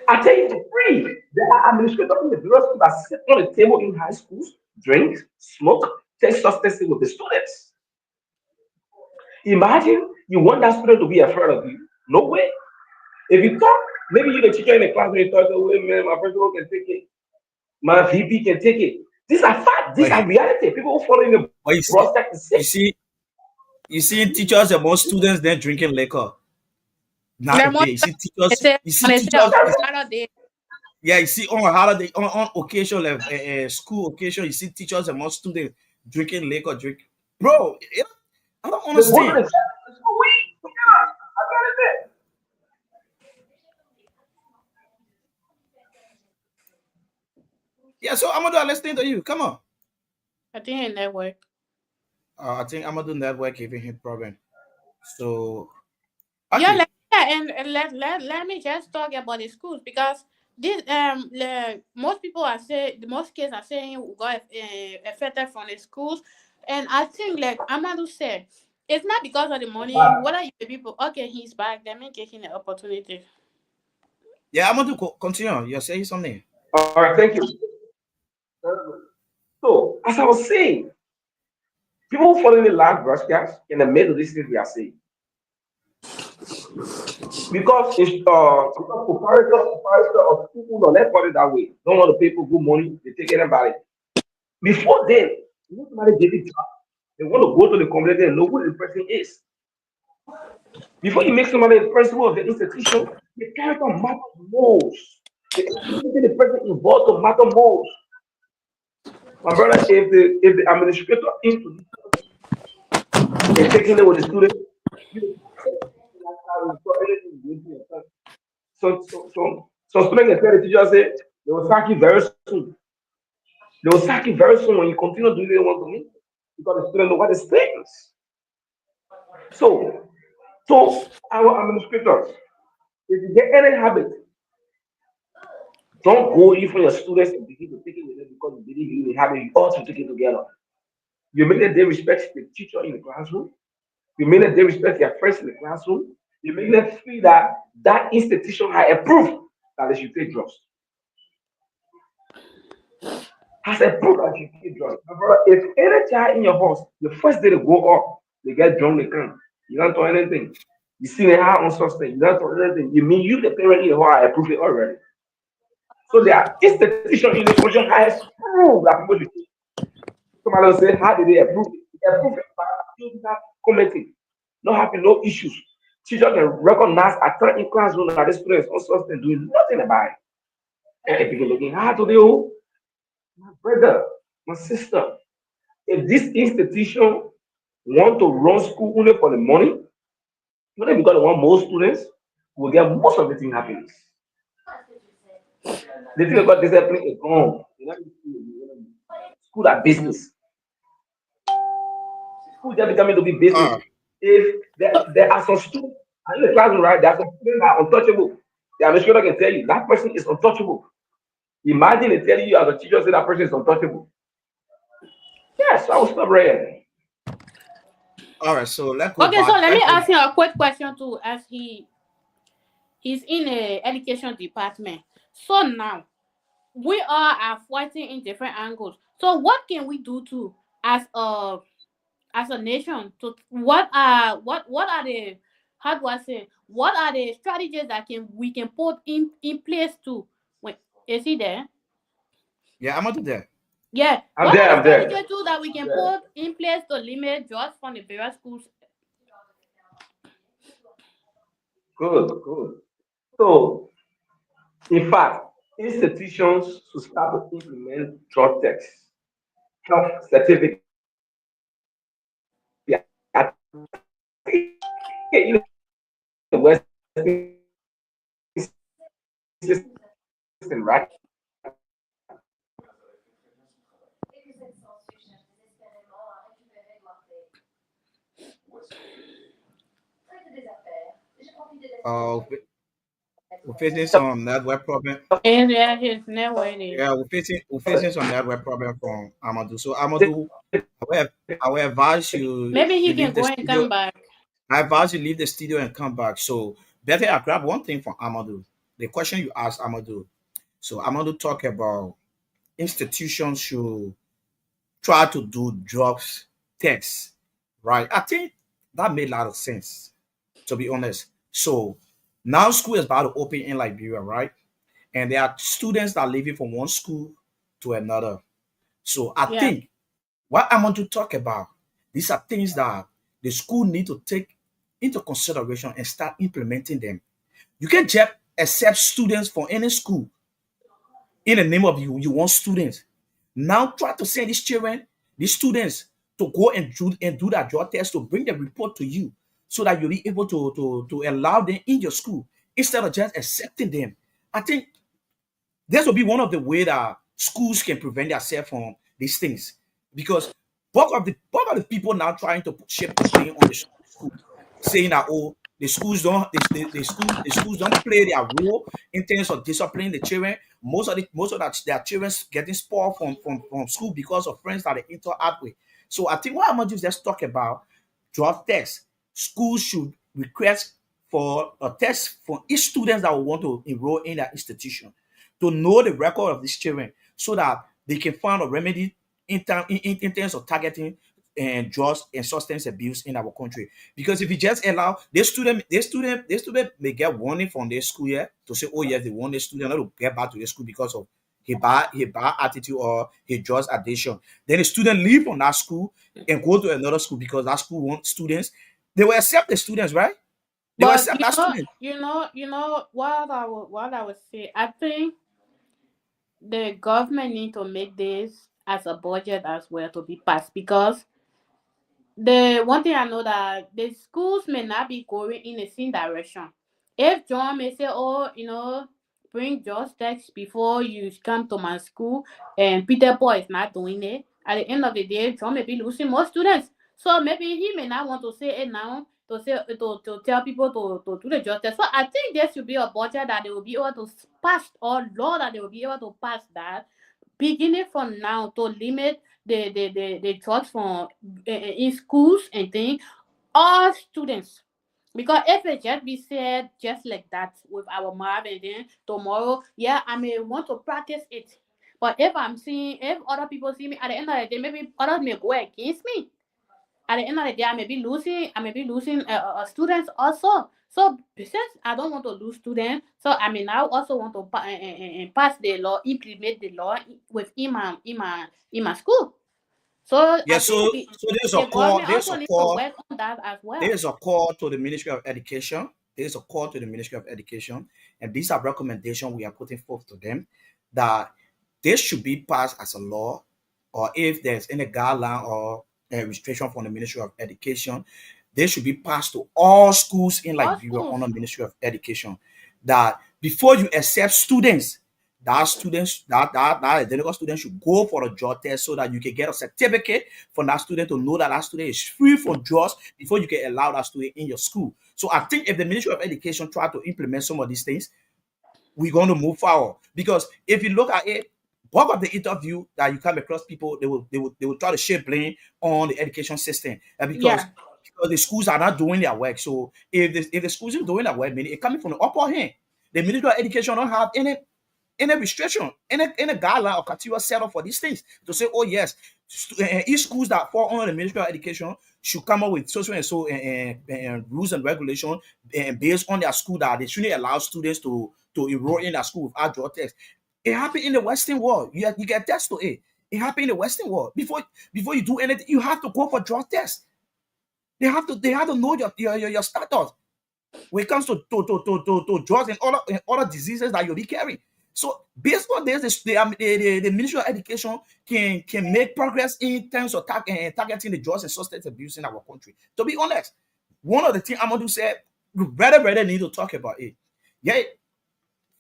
I tell you for free, there are administrators in the bureau that sit on the table in high schools, drink, smoke, take substances with the students. Imagine you want that student to be afraid of you. No way. If you talk, maybe you the teacher in the class when you talk, oh, wait, man, my principal can take it, my VP can take it. These are facts, these But, are reality. People who follow in the but process is you sick. see, you see teachers among students then drinking liquor The most nowadays. they say You see when they say on teachers. Saturday, Yeah, you see on holiday, on occasion, like school occasion, you see teachers among students drinking liquor, Bro, I don't They go to the understand. church, it's for weed. Yeah, I got it. Yeah, so Amadu, listening to you. Come on. I think in network. I think Amadu network giving him problem. So Yeah, okay, and let me just talk about the schools because this most people are saying the most kids are saying we got affected from the schools, and I think like Amadu said, it's not because of the money. What are you people? Okay, he's back. Let me give him the opportunity. yeah, Amadu, continue. You're saying something. All right, thank you. So, as I was saying, people following the large broadcast in the middle of this thing we are saying. Because proprietor of people, no, let's put it that way. Don't want the people good money, they take anybody. Before then, you want somebody get it job. They want to go to the community and know who the person is. Before you make somebody the principal of the institution, the character matters most. The ability the person involved to matter most. My brother, if the administrator into is taking it with the student, you so student can tell the teacher say they will sack you very soon. They will sack you very soon when you continue doing what they want to meet because the student know what is things. So so our administrators, if you get any habit, don't go in for your students and begin to take it with them because you believe in the habit, you ought to take it together. You make them they respect the teacher in the classroom. You make them they respect their friends in the classroom. You make them feel that that institution has approved that they should take drugs. Has approved that they should take drugs. My brother, if any child in your house, the first day they go up, they get drunk, they come. You don't do anything. You see the high on something, you don't do anything. You mean you the parent in the house I approve it already. So there institution in the constitution has approved that people should take. Somebody will say, how did they approve it? They approve it by appeal that committee. Not having no issues. Teacher can recognize at time in classroom that this student is unsuspecting doing nothing about it. And if you're looking hard to do, my brother, my sister, if this institution want to run school only for the money, only because they want more students, will get most of the thing happens. The thing about discipline is gone. School are business. School just becoming to be business. Uh, If there are some students in the classroom, right? There are some students that are untouchable. The administrator can tell you that person is untouchable. Imagine they tell you as a teacher say that person is untouchable. Yes, I will stop right here. all right, so let's go Okay, so back. let me Let's go. ask you a quick question too, as he's in a education department. So now we are fighting in different angles. So what can we do to as a nation to what are the how do I say what are the strategies that can we can put in place to wait is he there? Yeah, I'm gonna do that. Yeah. I'm What there. are the I'm there. strategies too that we can put in place to limit drugs from the various schools? Good. Good. So, in fact, institutions should start to implement drug tests, health certificate. I think in the Western system, right? We- we're facing some network problem. And yeah, he's never in it. Yeah, we're facing some network problem from Amadu. So Amadu, I will, I will advise you Maybe you he can leave the go and studio. come back. I advise you leave the studio and come back. So better I grab one thing from Amadu. The question you asked Amadu. So Amadu talk about institutions should try to do drugs tests, right? I think that made a lot of sense, to be honest. So now school is about to open in Liberia, right? And there are students that are leaving from one school to another. So I Yeah. think what I want to talk about, these are things that the school need to take into consideration and start implementing them. You can't just accept students from any school in the name of you want students. Now try to send these children, these students, to go and do that drug test to bring the report to you so that you'll be able to allow them in your school instead of just accepting them. I think this will be one of the way that schools can prevent themselves from these things. Because bulk of the people now trying to shift the blame on the school, saying that the schools don't the schools don't play their role in terms of disciplining the children. Most of that their children getting spoiled from school because of friends that they interact with. So I think what I'm gonna do is just talk about drug tests. Schools should request for a test for each student that will want to enroll in that institution to know the record of these children so that they can find a remedy in terms of targeting and drugs and substance abuse in our country. Because if you just allow this student may get warning from their school year to say, oh yes, they want this student not to get back to their school because of his bad attitude or his drugs addiction. Then the student leave from that school and go to another school because that school wants students. They will accept the students, right? They will But accept that student. what I would say. I think the government need to make this as a budget as well to be passed because the one thing I know that the schools may not be going in the same direction. If John may say, "Oh, bring just text before you come to my school," and Peter Paul is not doing it, at the end of the day, John may be losing more students. So maybe he may not want to say it now to say to tell people to do the just test. So I think there should be a budget that they will be able to pass or law that they will be able to pass that beginning from now to limit the drugs from in schools and things, all students. Because if it just be said just like that with our mouth and then tomorrow, yeah, I may want to practice it. But if other people see me at the end of the day, maybe others may go against me. At the end of the day, I may be losing students also. So since I don't want to lose students, so I may now also want to pass the law, implement the law within my school. So Yeah, I think so there's a the call, government also needs to work on that as well. there is a call to the Ministry of Education. There is a call to the Ministry of Education, and these are recommendations we are putting forth to them that this should be passed as a law, or if there's any guideline or a restriction from the Ministry of Education, they should be passed to all schools in All Liberia schools. under Ministry of Education. That before you accept students, that identical student should go for a drug test so that you can get a certificate for that student to know that that student is free from drugs before you can allow that student in your school. So I think if the Ministry of Education try to implement some of these things, we're going to move forward. Because if you look at it, bulk of the interview that you come across, people they will try to shift blame on the education system, and because the schools are not doing their work. So if the schools are doing their work, meaning it coming from the upper hand, the Ministry of Education don't have any restriction, any guideline or criteria set up for these things to say, oh yes, each schools that fall under the Ministry of Education should come up with so and so rules and regulations based on their school, that they shouldn't allow students to enroll in their school without drug tests. It happened in the Western world. You get tests to it. It happened in the Western world. Before you do anything, you have to go for drug tests. They have to know your status when it comes to drugs and other diseases that you'll be carrying. So based on this, the Ministry of Education can make progress in terms of targeting the drugs and substance abuse in our country. To be honest, one of the things Amadu said, we rather need to talk about it. Yeah,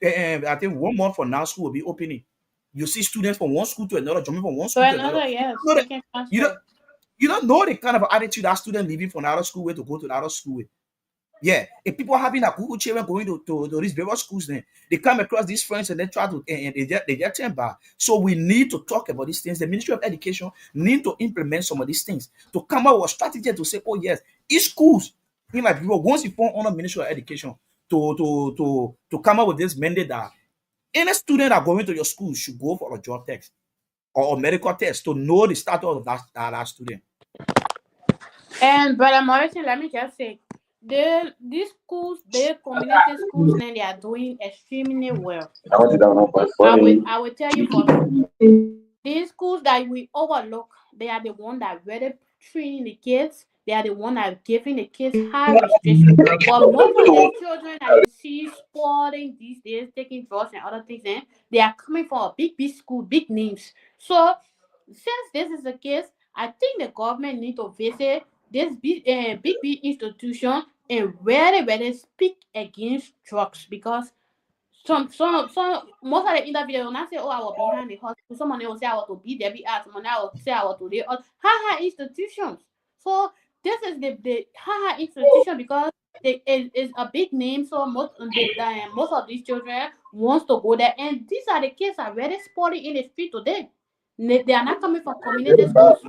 I think 1 month from now, school will be opening. You see students from one school to another, jumping from one So school to another. another, yes, You know they can transfer. you don't know the kind of attitude that student leaving from the other school way to go to the other school with. Yeah, if people having a Google children going to these various schools, then they come across these friends and they try to and they get turned back. So we need to talk about these things. The Ministry of Education need to implement some of these things to come up with a strategy to say, oh yes, each schools in Liberia, once you form under Ministry of Education to come up with this mandate that any student that going to your school should go for a drug test or a medical test to know the status of that student. And Brother Morrison, let me just say, these schools, the community schools, then they are doing extremely well. I will tell you for true. These schools that we overlook, they are the one that really training the kids. They are the one that are giving the kids high restrictions. But most of these children that you see sporting these days, taking drugs and other things, they are coming from a big school, big names. So since this is the case, I think the government need to visit this big institution and really speak against drugs, because some most of the interviews when I say, oh, I was behind the hospital, someone will say I was to be there, someone else will say I was to the high institutions. So this is the high institution, because it is a big name. So most of these children wants to go there, and these are the kids that are very sporty in the street today. They are not coming from community schools.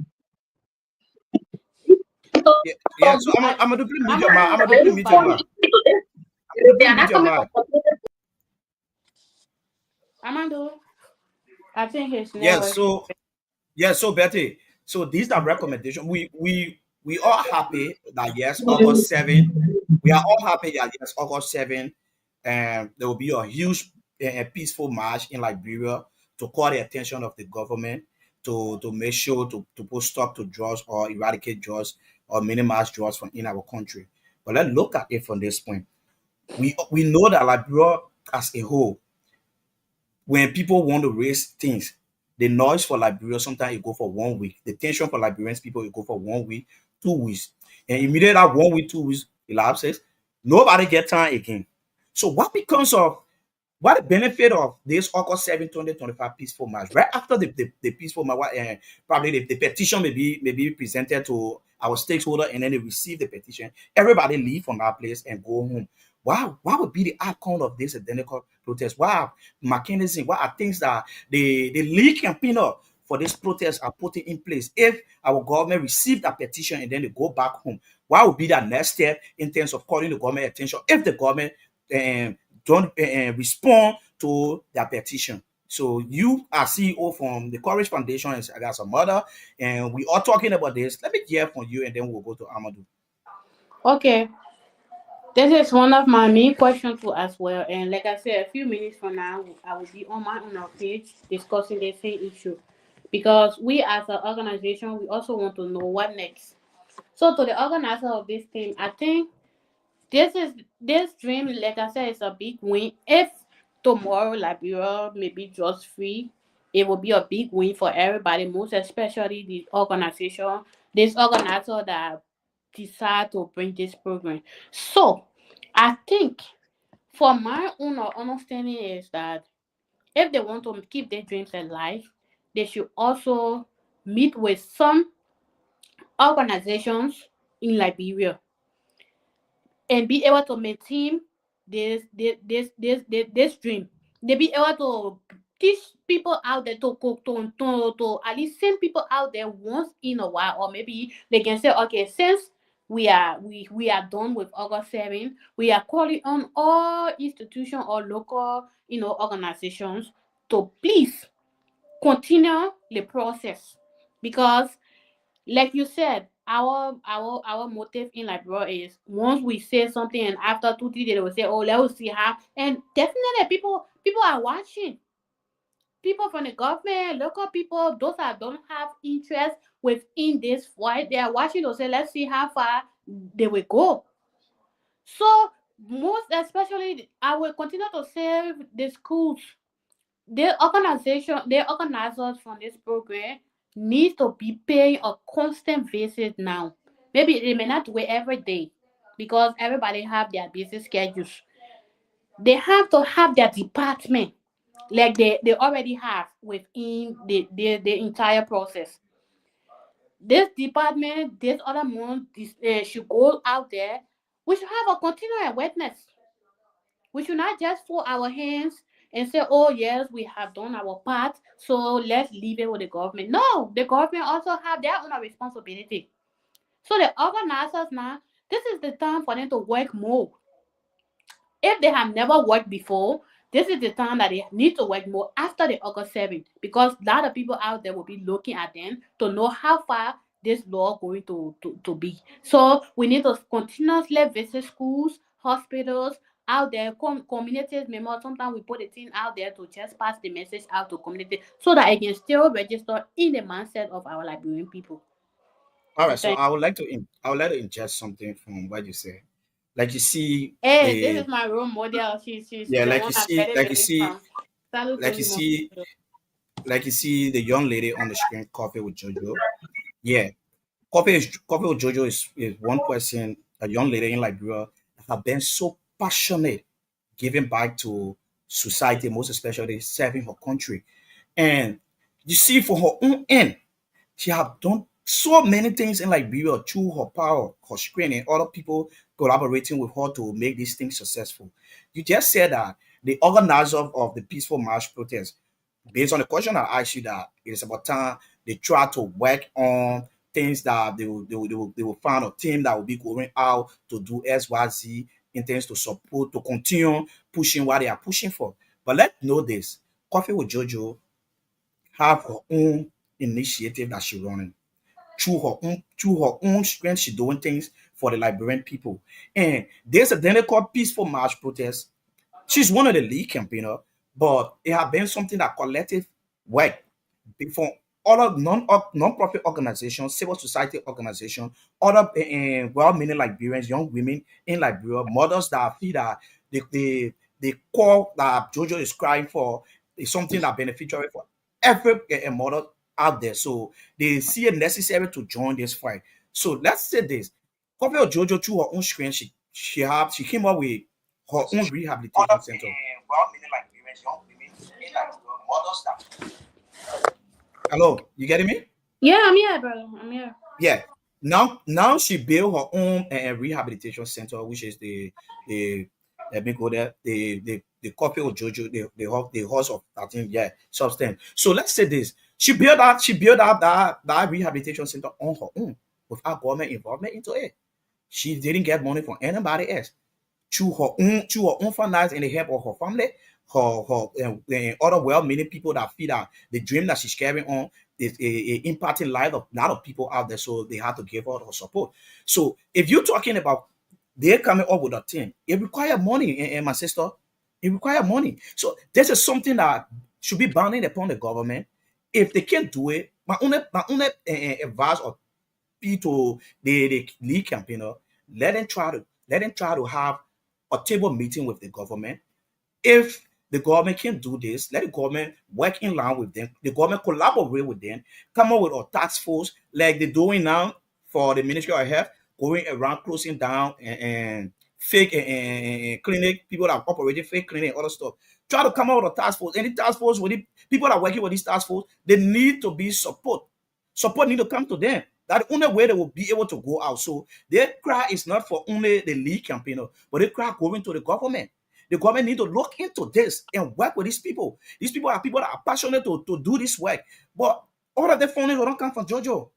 Yeah. So I'm gonna mute your mic. I'm gonna mute your mic. Amadu, I think his Yes. network. So Betty. So these are recommendations. We are happy that yes, August 7. We are all happy that yes, August 7, and there will be a huge peaceful march in Liberia to call the attention of the government to make sure to put stop to drugs or eradicate drugs or minimize drugs from in our country. But let's look at it from this point. We know that Liberia as a whole, when people want to raise things, the noise for Liberia sometimes it go for 1 week. The tension for Liberians people it go for 1 week, 2 weeks, and immediately that 1 week, 2 weeks elapses, nobody get time again. So what the benefit of this August 7, 2025 peaceful march? Right after the peaceful march, probably the petition may be presented to our stakeholder, and then they receive the petition. Everybody leave from that place and go home. Wow, what would be the outcome of this identical protest? Wow, mechanism, what are things that the lead campaign for this protest are putting in place? If our government received a petition and then they go back home, what would be the next step in terms of calling the government attention if the government don't respond to their petition? So you are CEO from the Courage Foundation and I got some mother, and we are talking about this. Let me hear from you, and then we'll go to Amadu. Okay. This is one of my main questions too as well. And like I said, a few minutes from now, I will be on my own page discussing the same issue. because we as an organization, we also want to know what next. So to the organizer of this team, I think this dream, like I said, is a big win. If tomorrow Liberia may be just free, it will be a big win for everybody, most especially the organization, this organizer that decide to bring this program. So I think for my own understanding is that if they want to keep their dreams alive, they should also meet with some organizations in Liberia and be able to maintain this dream. They be able to teach people out there to cook to at least send people out there once in a while, or maybe they can say, okay, since we are done with August 7, we are calling on all institutions or local organizations to please continue the process, because like you said, our motive in Liberia is once we say something and after 2 3 days they will say, oh, let's see how. And definitely people are watching. People from the government, local people, those that don't have interest within this fight, they are watching to say, let's see how far they will go. So most especially, I will continue to save the schools. The organizers from this program need to be paying a constant visit now. Maybe they may not do it every day because everybody have their busy schedules. They have to have their department like they already have within the entire process. This department, this other month, should go out there. We should have a continual awareness. We should not just fold our hands and say, oh, yes, we have done our part, so let's leave it with the government. No, the government also have their own responsibility. So the organizers now, this is the time for them to work more. If they have never worked before, this is the time that they need to work more after the August 7th, because a lot of people out there will be looking at them to know how far this law going to be. So we need to continuously visit schools, hospitals, out there, communities. Remember, sometimes we put a thing out there to just pass the message out to community so that it can still register in the mindset of our Liberian people. All right, so I would like to ingest something from what you say. Like you see Hey, this the is my role model. She's yeah, the one I'm very, very from. Salute to like you you, see Mom. like you see the young lady on the screen, Coffee with Jojo. Yeah, Coffee with Jojo is one person, a young lady in Liberia that have been so passionate giving back to society, most especially serving her country. And you see, for her own end, she have done so many things in Liberia through her power, her screen, and other people collaborating with her to make these things successful. You just said that the organizer of the peaceful march protest, based on the question I asked you, that it is about time they try to work on things that they will find a team that will be going out to do XYZ in things to support, to continue pushing what they are pushing for. But let's know this: Coffee with Jojo have her own initiative that she's running through her own strength. She's doing things for the Liberian people. And there's a thing called peaceful march protest. She's one of the lead campaigner, but it has been something that collective work before other non-profit organizations, civil society organizations, other well-meaning Liberians, young women in Liberia, mothers that feel that the call that Jojo is crying for is something that beneficial for every mother out there. So they see it necessary to join this fight. So let's say this: Coffee of Jojo, through her own screen, she came up with her own rehabilitation center. Well-meaning Liberians, young women in Liberia, mothers that. Hello, you getting me? Yeah, I'm here, brother. I'm here. Yeah. Now she built her own rehabilitation center, which is the let me go there, the copy of Jojo, the horse of 13, yeah, substance. So let's say this: she built out that rehabilitation center on her own without government involvement into it. She didn't get money from anybody else. Through her own finance and the help of her family, her other well-meaning people that feel that the dream that she's carrying on is impacting life of a lot of people out there, so they have to give her support. So if you're talking about they're coming up with a thing, it requires money, and my sister, it requires money. So this is something that should be bounding upon the government If they can't do it, my only advice or be to the lead campaigner, let them try to have a table meeting with the government. If the government can do this, let the government work in line with them. The government collaborate with them, come up with a task force like they're doing now for the Ministry of Health, going around closing down and fake and clinic, people that are operating fake clinic and other stuff. Try to come up with a task force. Any task force with the people that are working with this task force, they need to be support. Support need to come to them. That's the only way they will be able to go out. So their cry is not for only the lead campaigner, but their cry going to the government. The government need to look into this and work with these people. These people are people that are passionate to do this work. But all of the funding will not come from Jojo.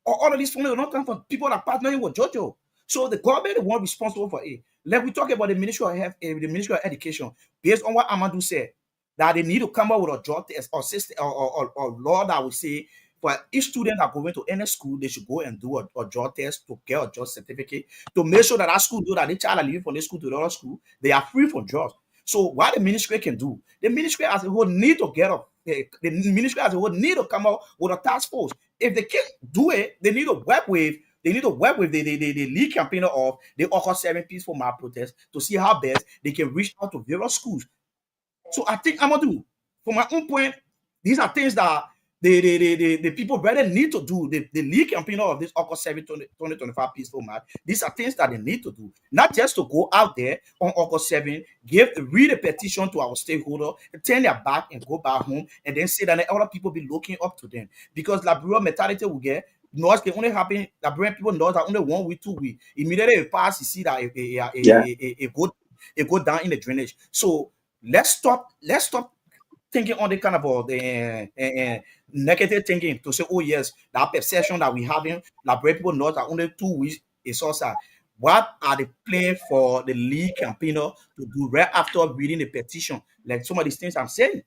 Or all of these funding will not come from people that are partnering with Jojo. So the government is one responsible for it. Like we talk about the Ministry of Health, the Ministry of Education, based on what Amadu said, that they need to come up with a drug test or system or law that will say for each student that going to any school, they should go and do a drug test to get a drug certificate to make sure that school know that the child are leaving from this school to the other school, they are free from drugs. So what the ministry can do, the ministry as a whole need to get up. The ministry as a whole need to come out with a task force. If they can't do it, they need to work with the lead campaigner of the August 7 peaceful march protest to see how best they can reach out to various schools. So I think Amadu, from my own point, these are things that the people really need to do. The lead campaigner of this August 7 2025 peaceful march, these are things that they need to do. Not just to go out there on August 7, read a petition to our stakeholder, turn their back and go back home, and then say that other people be looking up to them. Because Liberia mentality will get noise can only happen. Liberian people know that only 1 week, 2 weeks. Immediately it pass, you see that it go down in the drainage. So let's stop thinking on the kind of negative thinking to say, oh yes, that perception that we having, Liberian people know that only 2 weeks is also. What are the plans for the lead campaigner to do right after reading the petition? Like some of these things I'm saying.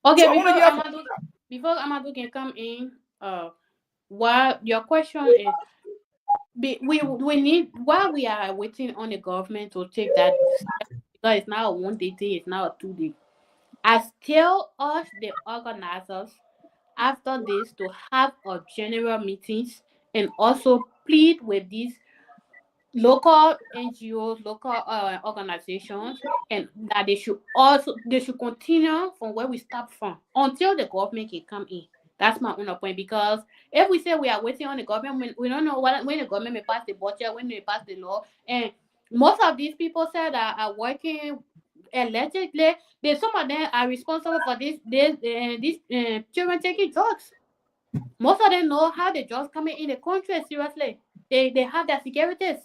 Okay, So before Amadu can come in, what your question is, we need, while we are waiting on the government to take that step, because it's now a 1 day thing, it's now a 2 day. I still urge the organizers after this to have a general meetings and also plead with these local NGOs, local organizations, and that they should continue from where we start from until the government can come in. That's my own point, because if we say we are waiting on the government, we don't know when the government may pass the budget, when they pass the law, and most of these people said that are working allegedly. Some of them are responsible for these children taking drugs. Most of them know how the drugs coming in the country. Seriously, they have their securities.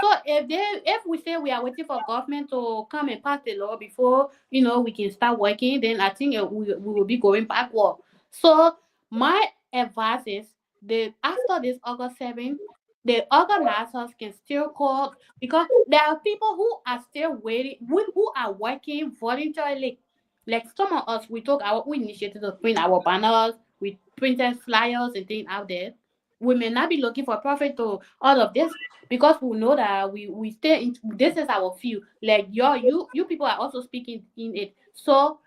So if we say we are waiting for government to come and pass the law before we can start working, then I think we will be going backward. So my advice is that after this August 7th, the organizers can still call, because there are people who are still waiting, who are working voluntarily. Like some of us, we initiated to print our banners, we printed flyers and things out there. We may not be looking for profit to all of this, because we know that we stay in, this is our field. Like you people are also speaking in it. So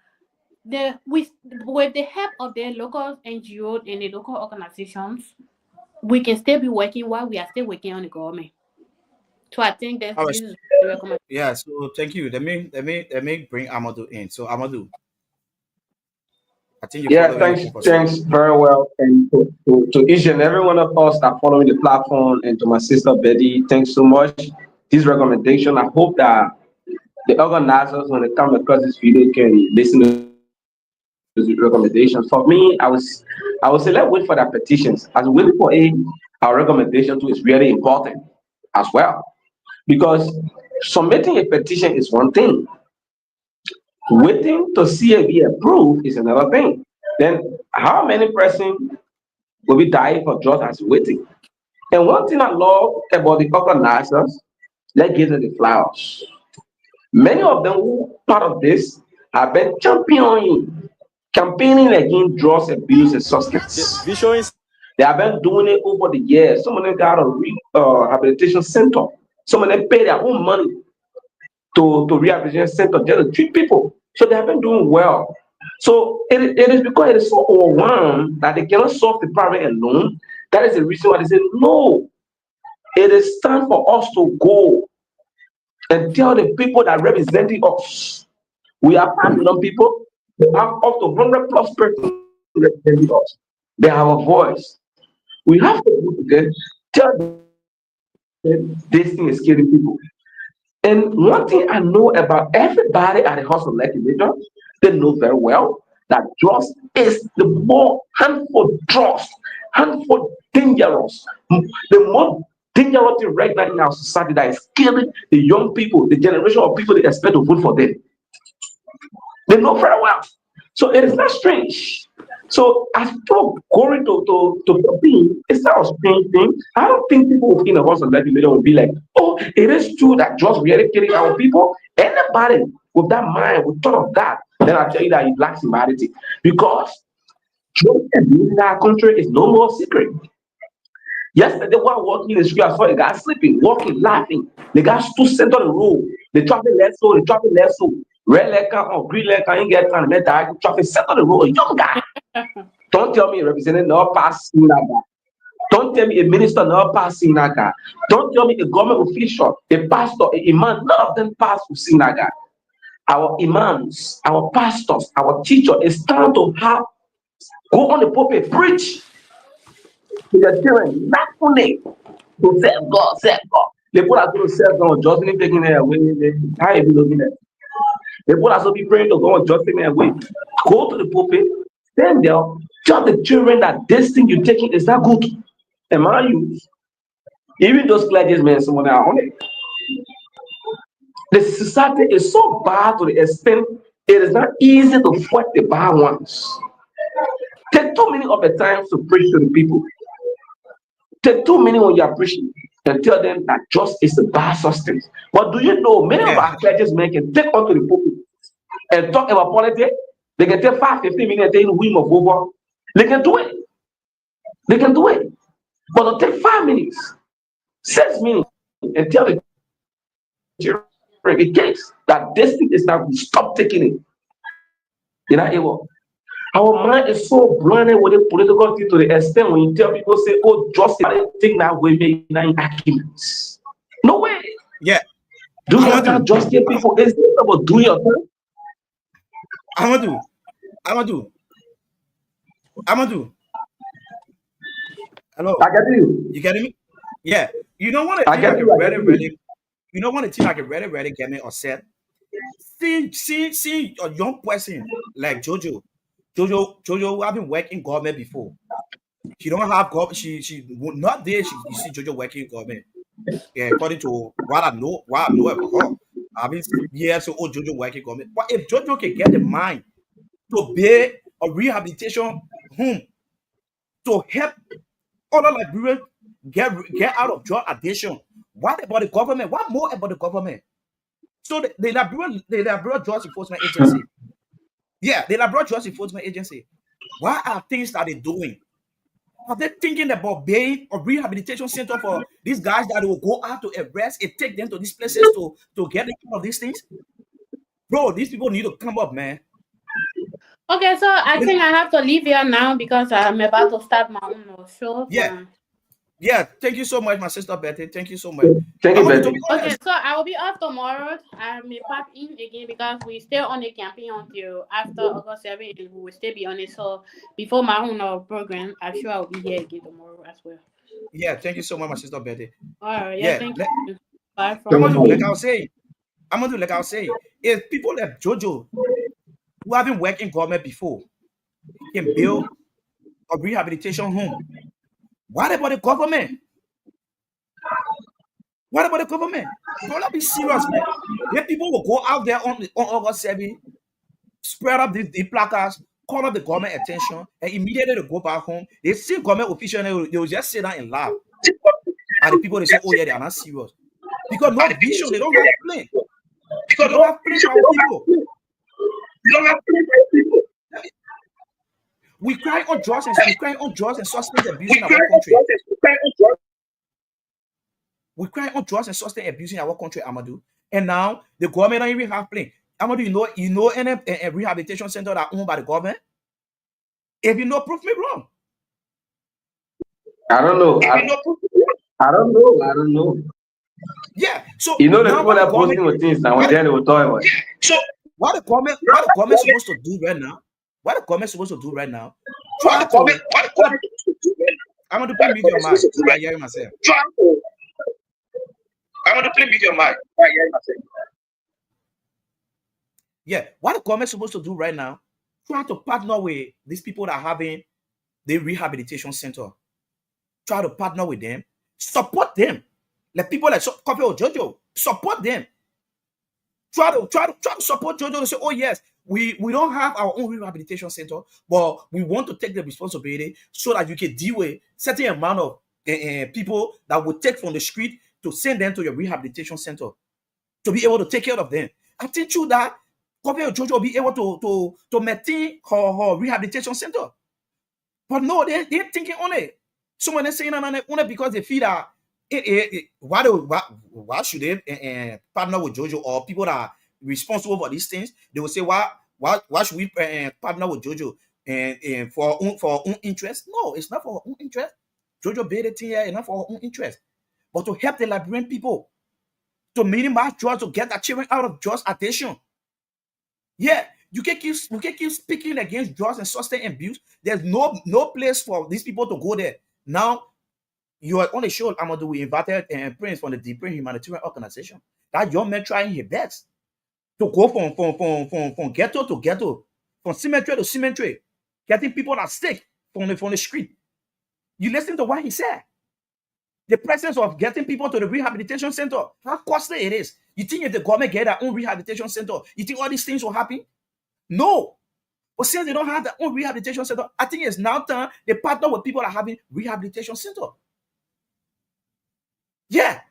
with the help of the local NGOs and the local organizations, we can still be working while we are still working on the government. So I think that this is the recommendation. Yeah, so thank you. Let me bring Amadu in. So Amadu, I think you're Yeah, following the conversation. thanks very well. And to each and every one of us that following the platform, and to my sister Betty, thanks so much. This recommendation, I hope that the organizers, when they come across this video, can listen to these recommendations. For me, I would say let's wait for the petitions. As we wait for our recommendation too is really important as well. Because submitting a petition is one thing. Waiting to see it be approved is another thing. Then how many person will be dying for drugs as waiting? And one thing I love about the organizers, let's give them the flowers. Many of them who part of this have been campaigning against drugs abuse and substance. They have been doing it over the years. Some of them got a rehabilitation center. Some of them pay their own money to rehabilitation center just to treat people. So they have been doing well. So it is because it is so overwhelmed that they cannot solve the problem alone. That is the reason why they say, no, it is time for us to go and tell the people that representing us. We have 5 million people. They have up to 100 plus persons representing us. They have a voice. We have to go to them, tell them this thing is killing people. And one thing I know about everybody at the house of legislature, they know very well that drugs is the more harmful drugs, harmful, dangerous, the more dangerous thing right now in our society that is killing the young people, the generation of people they expect to vote for them. They know very well. So it is not strange. So as people going to campaign, it's not a strange thing. I don't think people in the house of legislature will be like, oh, it is true that drugs really killing our people. Anybody with that mind, with thought of that, then I tell you that he lacks humanity. Because drug abuse in our country is no more secret. Yesterday, while walking in the street, I saw a guy sleeping, walking, laughing. The guy stood center of the road. The traffic less so, the traffic less so. Red light car or green light car, you get time, let the traffic center of the road. A young guy. Don't tell me a representative not passing that guy. Don't tell me a minister not passing that guy. Don't tell me a government official, a pastor, a imam, none of them pass to see that guy. Our imams, our pastors, our teacher is time to have go on the pulpit, preach to their children, not only to serve God, serve God. The people are going to serve God, just ain't taking it away. How are you looking at? The people are going to be praying to God, just taking it away. Go to the pulpit, stand there, tell the children that this thing you're taking is not good. Am I you? Even those clergymen, someone are on it. The society is so bad to the extent it is not easy to fight the bad ones. Take 2 minutes of the time to preach to the people. Take 2 minutes when you are preaching and tell them that just is the bad substance. But do you know many of our clergymen can take onto the pulpit and talk about politics? They can take 5-15 minutes and take the whim of over. They can do it. They can do it. But to take 5 minutes, 6 minutes, and tell the children in case that this thing is not, stop taking it. You're not able. Our mind is so blinded with the political thing to the extent when you tell people, say, oh, justice, I didn't think that way, make nine arguments. No way. Yeah. Do you have that justice people? Is this about doing your thing? Amadu. Hello. I get you. You getting me? Yeah. You don't want to think you don't want to think like a really get me upset. See a young person like Jojo. Jojo have been working government before. She don't have government. She would not there. You see Jojo working government. Yeah, according to what I know about her. I've been years so old Jojo working government. But if Jojo can get the mind to be a rehabilitation home to help other Liberians get out of drug addiction, what about the government? What more about the government? So the Liberian Drug Enforcement Agency. Yeah, the Liberian Drug Enforcement Agency. What are things that they're doing? Are they thinking about being a rehabilitation center for these guys that will go out to arrest and take them to these places to get them out of these things? Bro, these people need to come up, man. Okay, so I think I have to leave here now because I'm about to start my own show. Yeah, thank you so much, my sister Betty. Thank you so much. Thank you, Betty. Okay, so I will be off tomorrow. I may pop in again because we still on the campaign until after August 7th, and we will still be on it. So before my own program, I'm sure I'll be here again tomorrow as well. Yeah, thank you so much, my sister Betty. All right, yeah, thank you. Bye. Amadu, like I was saying, if people like Jojo who haven't worked in government before can build a rehabilitation home, what about the government? What about the government? Don't be serious, man. If people will go out there on August 7th, spread up the placards, call up the government attention, and immediately they go back home. They see government officials, they will just sit down and laugh. And the people they say, oh yeah, they are not serious. Because no vision, they don't have plan. They don't have plan for our people. We cry on drugs and substance abuse in our country. We cry on drugs and substance abuse in our country, Amadu. And now the government don't even have plan. Amadu, you know any rehabilitation center that owned by the government? If you know, prove me wrong. I don't know. If you know, prove me wrong. I don't know. I don't know. Yeah. So You know the now people what the that posting government, with things now, when they will talk about. so what the government supposed to do right now? What the government supposed to do right now? Try to. I'm going to play media mic. I hear myself. I'm going to play media mic. I hear myself. Yeah, what the government supposed to do right now? Try to partner with these people that are having the rehabilitation center. Try to partner with them, support them. Like people like Coffee or Jojo, support them. Try to support Jojo to say, oh yes, we don't have our own rehabilitation center, but we want to take the responsibility so that you can deal with certain amount of people that will take from the street to send them to your rehabilitation center to be able to take care of them. I think through that, Coffee or Jojo will be able to maintain her rehabilitation center. But no, they're thinking on it. Someone is saying on it only because they feel that why should they partner with Jojo or people that are responsible for these things? They will say, why should we partner with Jojo and for our own interest? No, it's not for our own interest. Jojo paid it here enough for our own interest, but to help the Liberian people to minimize drugs, to get the children out of drugs addiction. Yeah, you can keep speaking against drugs and substance abuse. There's no place for these people to go there. Now, you are on the show, Amadu, we invited Prince from the Deep Humanitarian Organization. That young man trying his best to go from ghetto to ghetto, from cemetery to cemetery, getting people that sick from the street. You listen to what he said. The presence of getting people to the rehabilitation center, how costly it is. You think if the government get their own rehabilitation center, you think all these things will happen? No. But since they don't have their own rehabilitation center, I think it's now time they partner with people that are having rehabilitation center. Yeah.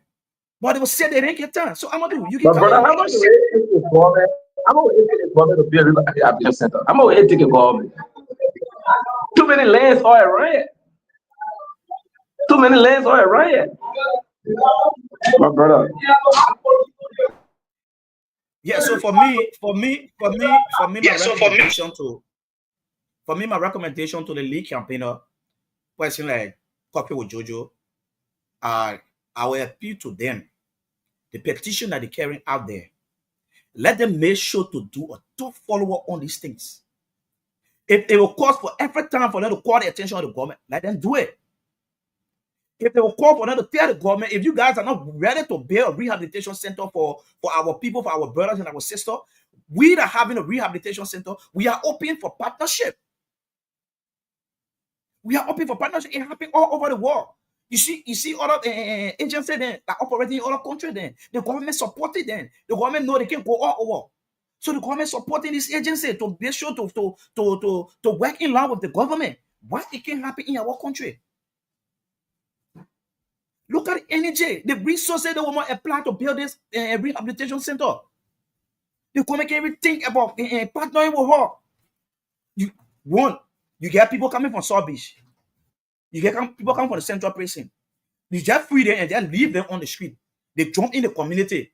But they will say they didn't get time. So Amadu, you can But brother, how much do we take the government? I'm going to take the government to build a rehabilitation center. I'm going to take the government. Too many lands all around it. Too many lands all around it. My brother. Yeah, so for me, my recommendation to the league campaigner, person like Coffee with Jojo, I will appeal to them. The petition that they're carrying out there, let them make sure to do a tough follow-up on these things. If it will cost for every time for them to call the attention of the government, let them do it. If they will call for them to tell the government, if you guys are not ready to build a rehabilitation center for our people, for our brothers and our sisters, we that having a rehabilitation center, we are open for partnership. We are open for partnership. It happens all over the world. You see other agencies then that operate in other countries then. The government supported them. The government know they can go all over. So the government supporting this agency to be sure to work in line with the government. Why it can happen in our country? Look at the energy, the resources that we might apply to build this rehabilitation center. The government can even think about partnering with her. You get people coming from South Beach. You get people coming from the Central Prison. You just free them and just leave them on the street. They jump in the community.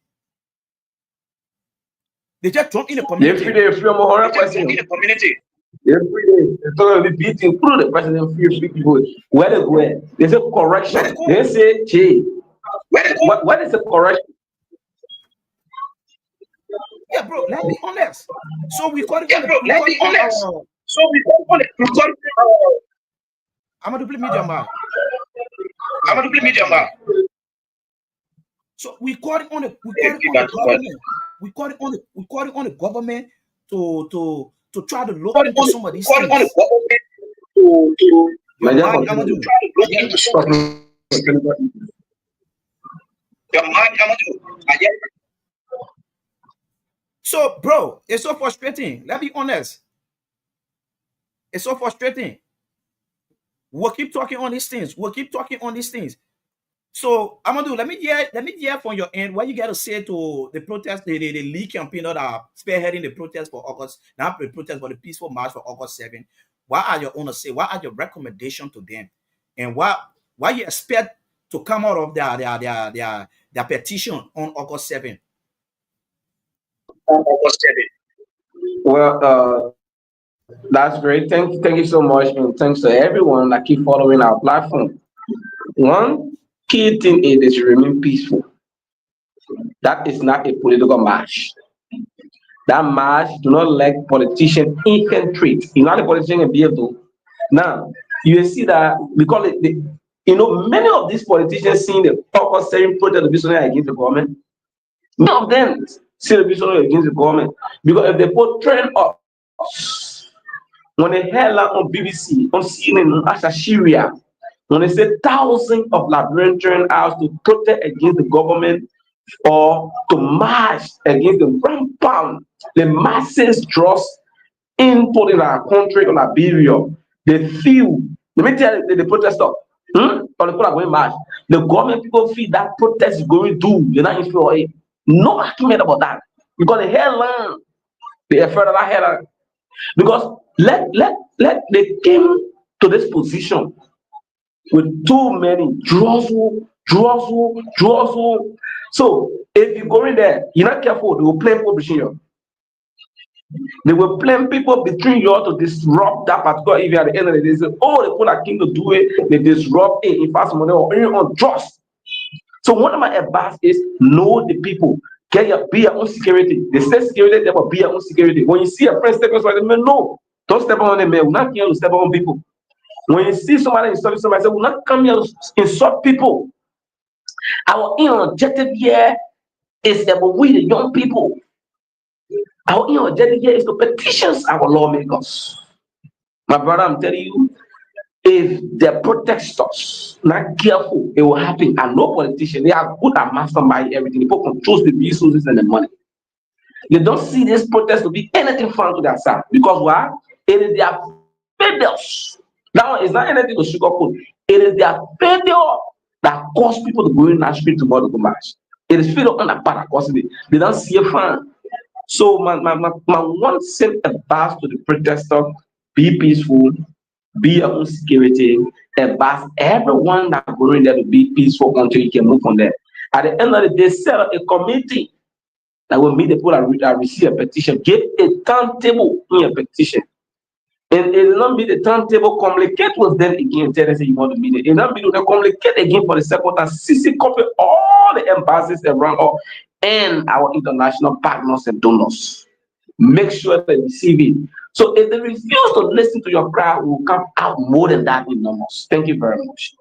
They just jump in the community. They free them 100%. In the community. Every day, they're going to be beating through the president, free people. Where they go? They say correction. They say Chea. What is the correction? Yeah, bro, let's be honest. So we call it. Yeah, bro, let's be honest. So we call it. I'm going to play media man. So we call it on the government. We call it on the government to try to look into some of these things. So, bro, it's so frustrating. Let's be honest. It's so frustrating. We'll keep talking on these things. So, Amadu, let me hear from your end what you got to say to the protest, the league campaign that are spearheading the protest for August, not the protest, but the peaceful march for August 7th. What are your own to say? What are your recommendations to them? And what you expect to come out of their petition on August 7th? Well, that's great. Thank you so much, and thanks to everyone that keep following our platform. One key thing is to remain peaceful. That is not a political march. That march do not let politicians infiltrate. You know how the politician can be able to. Now you will see that because many of these politicians seeing the purpose saying protest to be something against the government. Many of them see the be something against the government because if they put trend us when they hear on BBC, on CNN, on Syria, when they say thousands of Liberians turn out to protest against the government or to march against the rampant, the masses trust into our country or Liberia, they feel, let me tell you, the protester, or the people are going march, the government people feel that protest is going to, they're not in for it. No argument about that. Because the headline, the effort of that headline, because they came to this position with too many drossel. So if you go in there, you're not careful, they will play people between you. They will blame people between you to disrupt that particular area. At the end of the day, they say, oh, the people that came to do it, they disrupt it in fast money or even unjust. So one of my advice is know the people. Be your own security. They say security, they will be your own security. When you see a friend stepping on them, no, don't step on them. We're not here to step on people. When you see somebody insulting somebody, say, we're not come here to insult people. Our objective here is that we, the young people, our objective here is to petition our lawmakers. My brother, I'm telling you, if the protesters not careful, it will happen. And no politician, they are good at mastermind everything. People control the resources and the money. They don't see this protest to be anything fun to their side. Because why? It is their failures. That one is not anything to sugarcoat. It is their failure that cause people to go in that street tomorrow to march. It is failure on that part that causes it. They don't see a fun. So my one simple advice to the protester: be peaceful, be your own security, advise everyone that going there to be peaceful until you can move on there. At the end of the day, set up a committee that will meet the people that receive a petition. Give a timetable in your petition. And it will not be the timetable communicate with them again. Tell them say you want to meet it. It will not be the communicate again for the second time. CC copy all the embassies around all and our international partners and donors. Make sure they receive it. So if they refuse to listen to your cry, we will come out more than that in numbers. Thank you very much.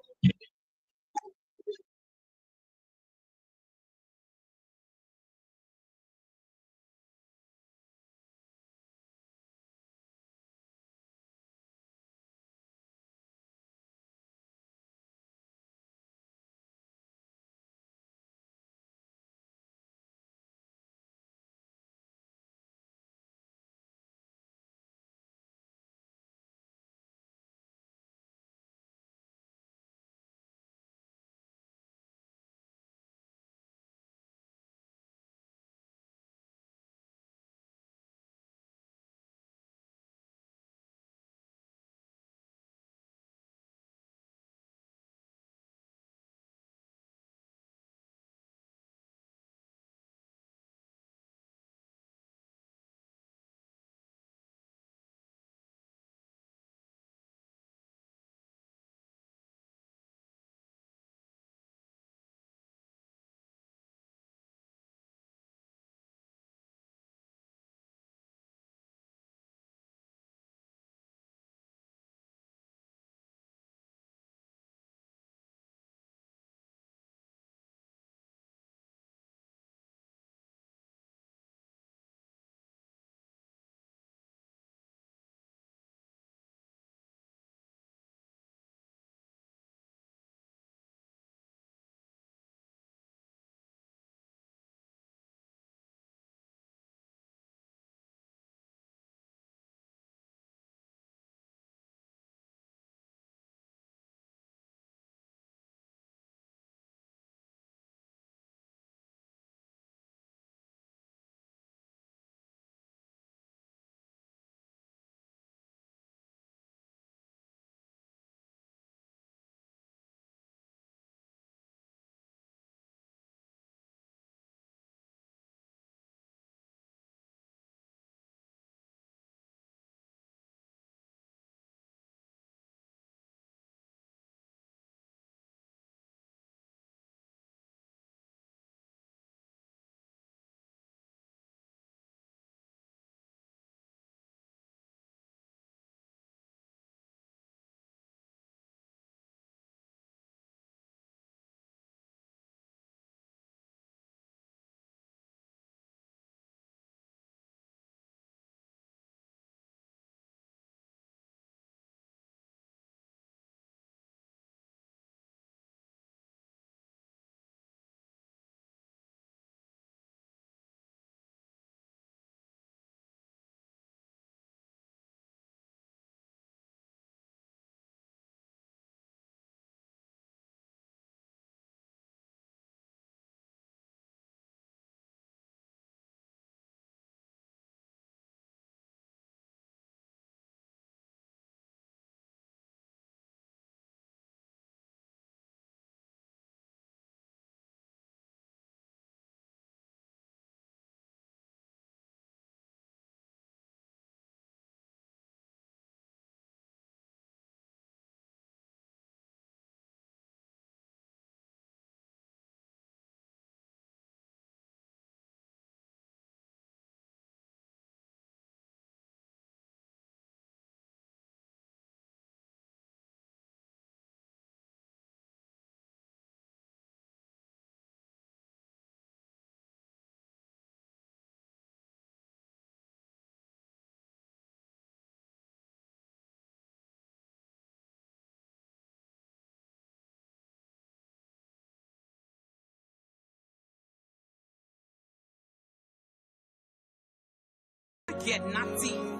get nothing.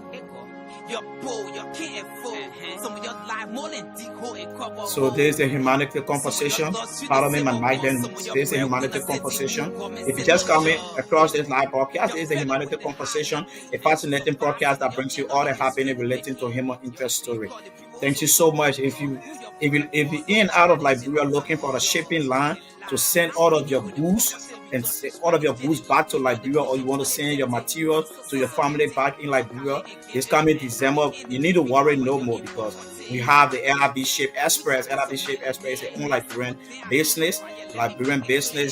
Your bow, your can't fool. Some of your life more than decoy and cover. So there's the humanity conversation. Follow me, my mic, then there's the humanity conversation. If you just come in across this live podcast, there's the humanity conversation, a fascinating podcast that brings you all the happiness relating to human interest story. Thank you so much. If you in and out of Liberia looking for a shipping line to send all of your goods and all of your goods back to Liberia, or you want to send your material to your family back in Liberia, this coming December, you need to worry no more because we have the LRB Ship Express. LRB Ship Express is own Liberian business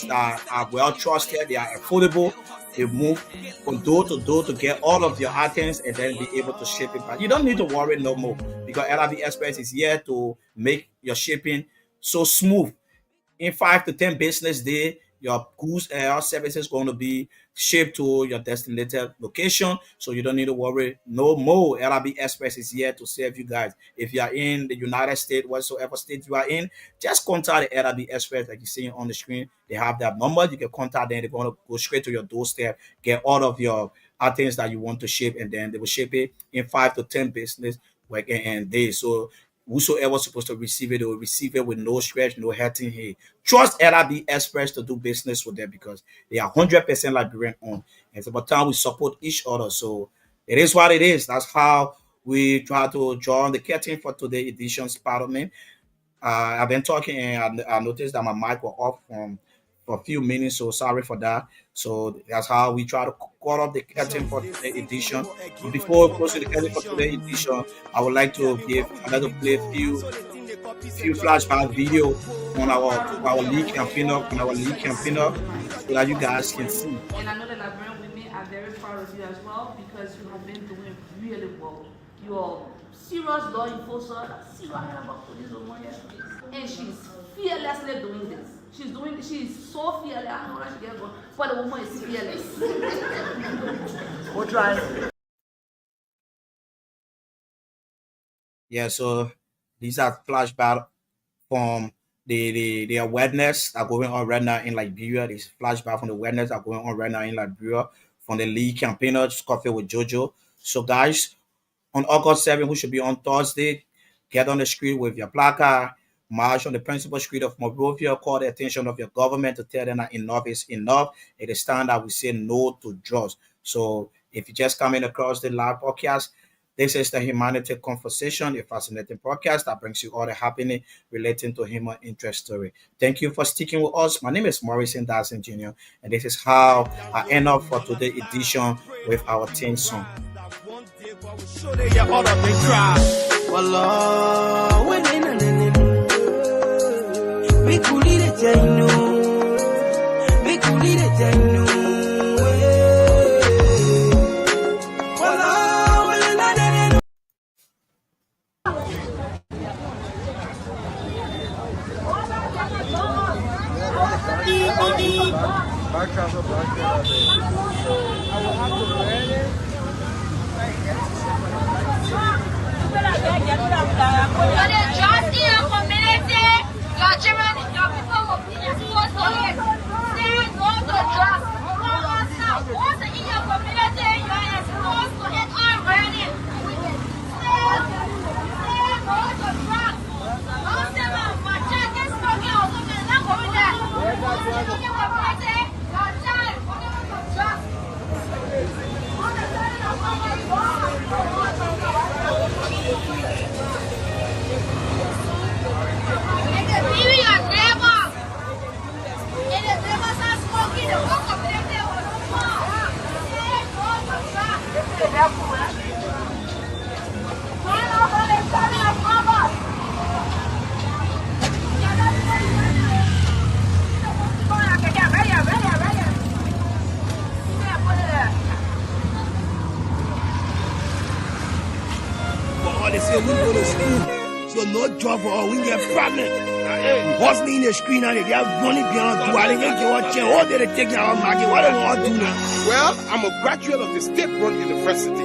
that are well trusted. They are affordable. They move from door to door to get all of your items and then be able to ship it back. You don't need to worry no more because LRB Express is here to make your shipping so smooth. In 5 to 10 business days, your goods and your services going to be shipped to your designated location, so you don't need to worry no more. LRB Express is here to serve you guys. If you are in the United States, whatsoever state you are in, just contact the LRB Express like you see on the screen. They have that number. You can contact them. They're going to go straight to your doorstep, get all of your items that you want to ship, and then they will ship it in 5 to 10 business working days. So whosoever is supposed to receive it, they will receive it with no stretch, no hurting. Hey, trust LRB Express to do business with them because they are 100% Liberian owned. And it's about time we support each other. So it is what it is. That's how we try to draw on the curtain for today's edition's Parliament. I've been talking and I noticed that my mic was off for a few minutes, so sorry for that. So that's how we try to cut off the curtain for today's edition. But before we close the curtain for today's edition, I would like to play a few flashback video on our league campaigner, so that you guys can see. And I know that Liberian women are very proud of you as well because you have been doing really well. You are serious law enforcer, serious about police over here, and she's fearlessly doing this. She's so fearless. I know that she can go, but the woman is fearless. We'll try. Yeah, so these are flashbacks from the awareness that are going on right now in Liberia. These flashbacks from the awareness that are going on right now in Liberia from the league campaigners, Coffee with Jojo. So guys, on August 7th, which should be on Thursday, get on the street with your placard, march on the principal street of Monrovia, call the attention of your government to tell them that enough is enough. It is time that we say no to drugs. So if you just coming across the live podcast, this is the Humanity Conversation, a fascinating podcast that brings you all the happiness relating to human interest story. Thank you for sticking with us. My name is Morrison, Dassin Jr., and this is how I end up for today's edition with our theme song. They say we go to school, so no job for all. We get pregnant. Hustling in the screen and they have money beyond do. I didn't get what chair. All they take our market. What do they want to do now? Well, I'm a graduate of the state-run university.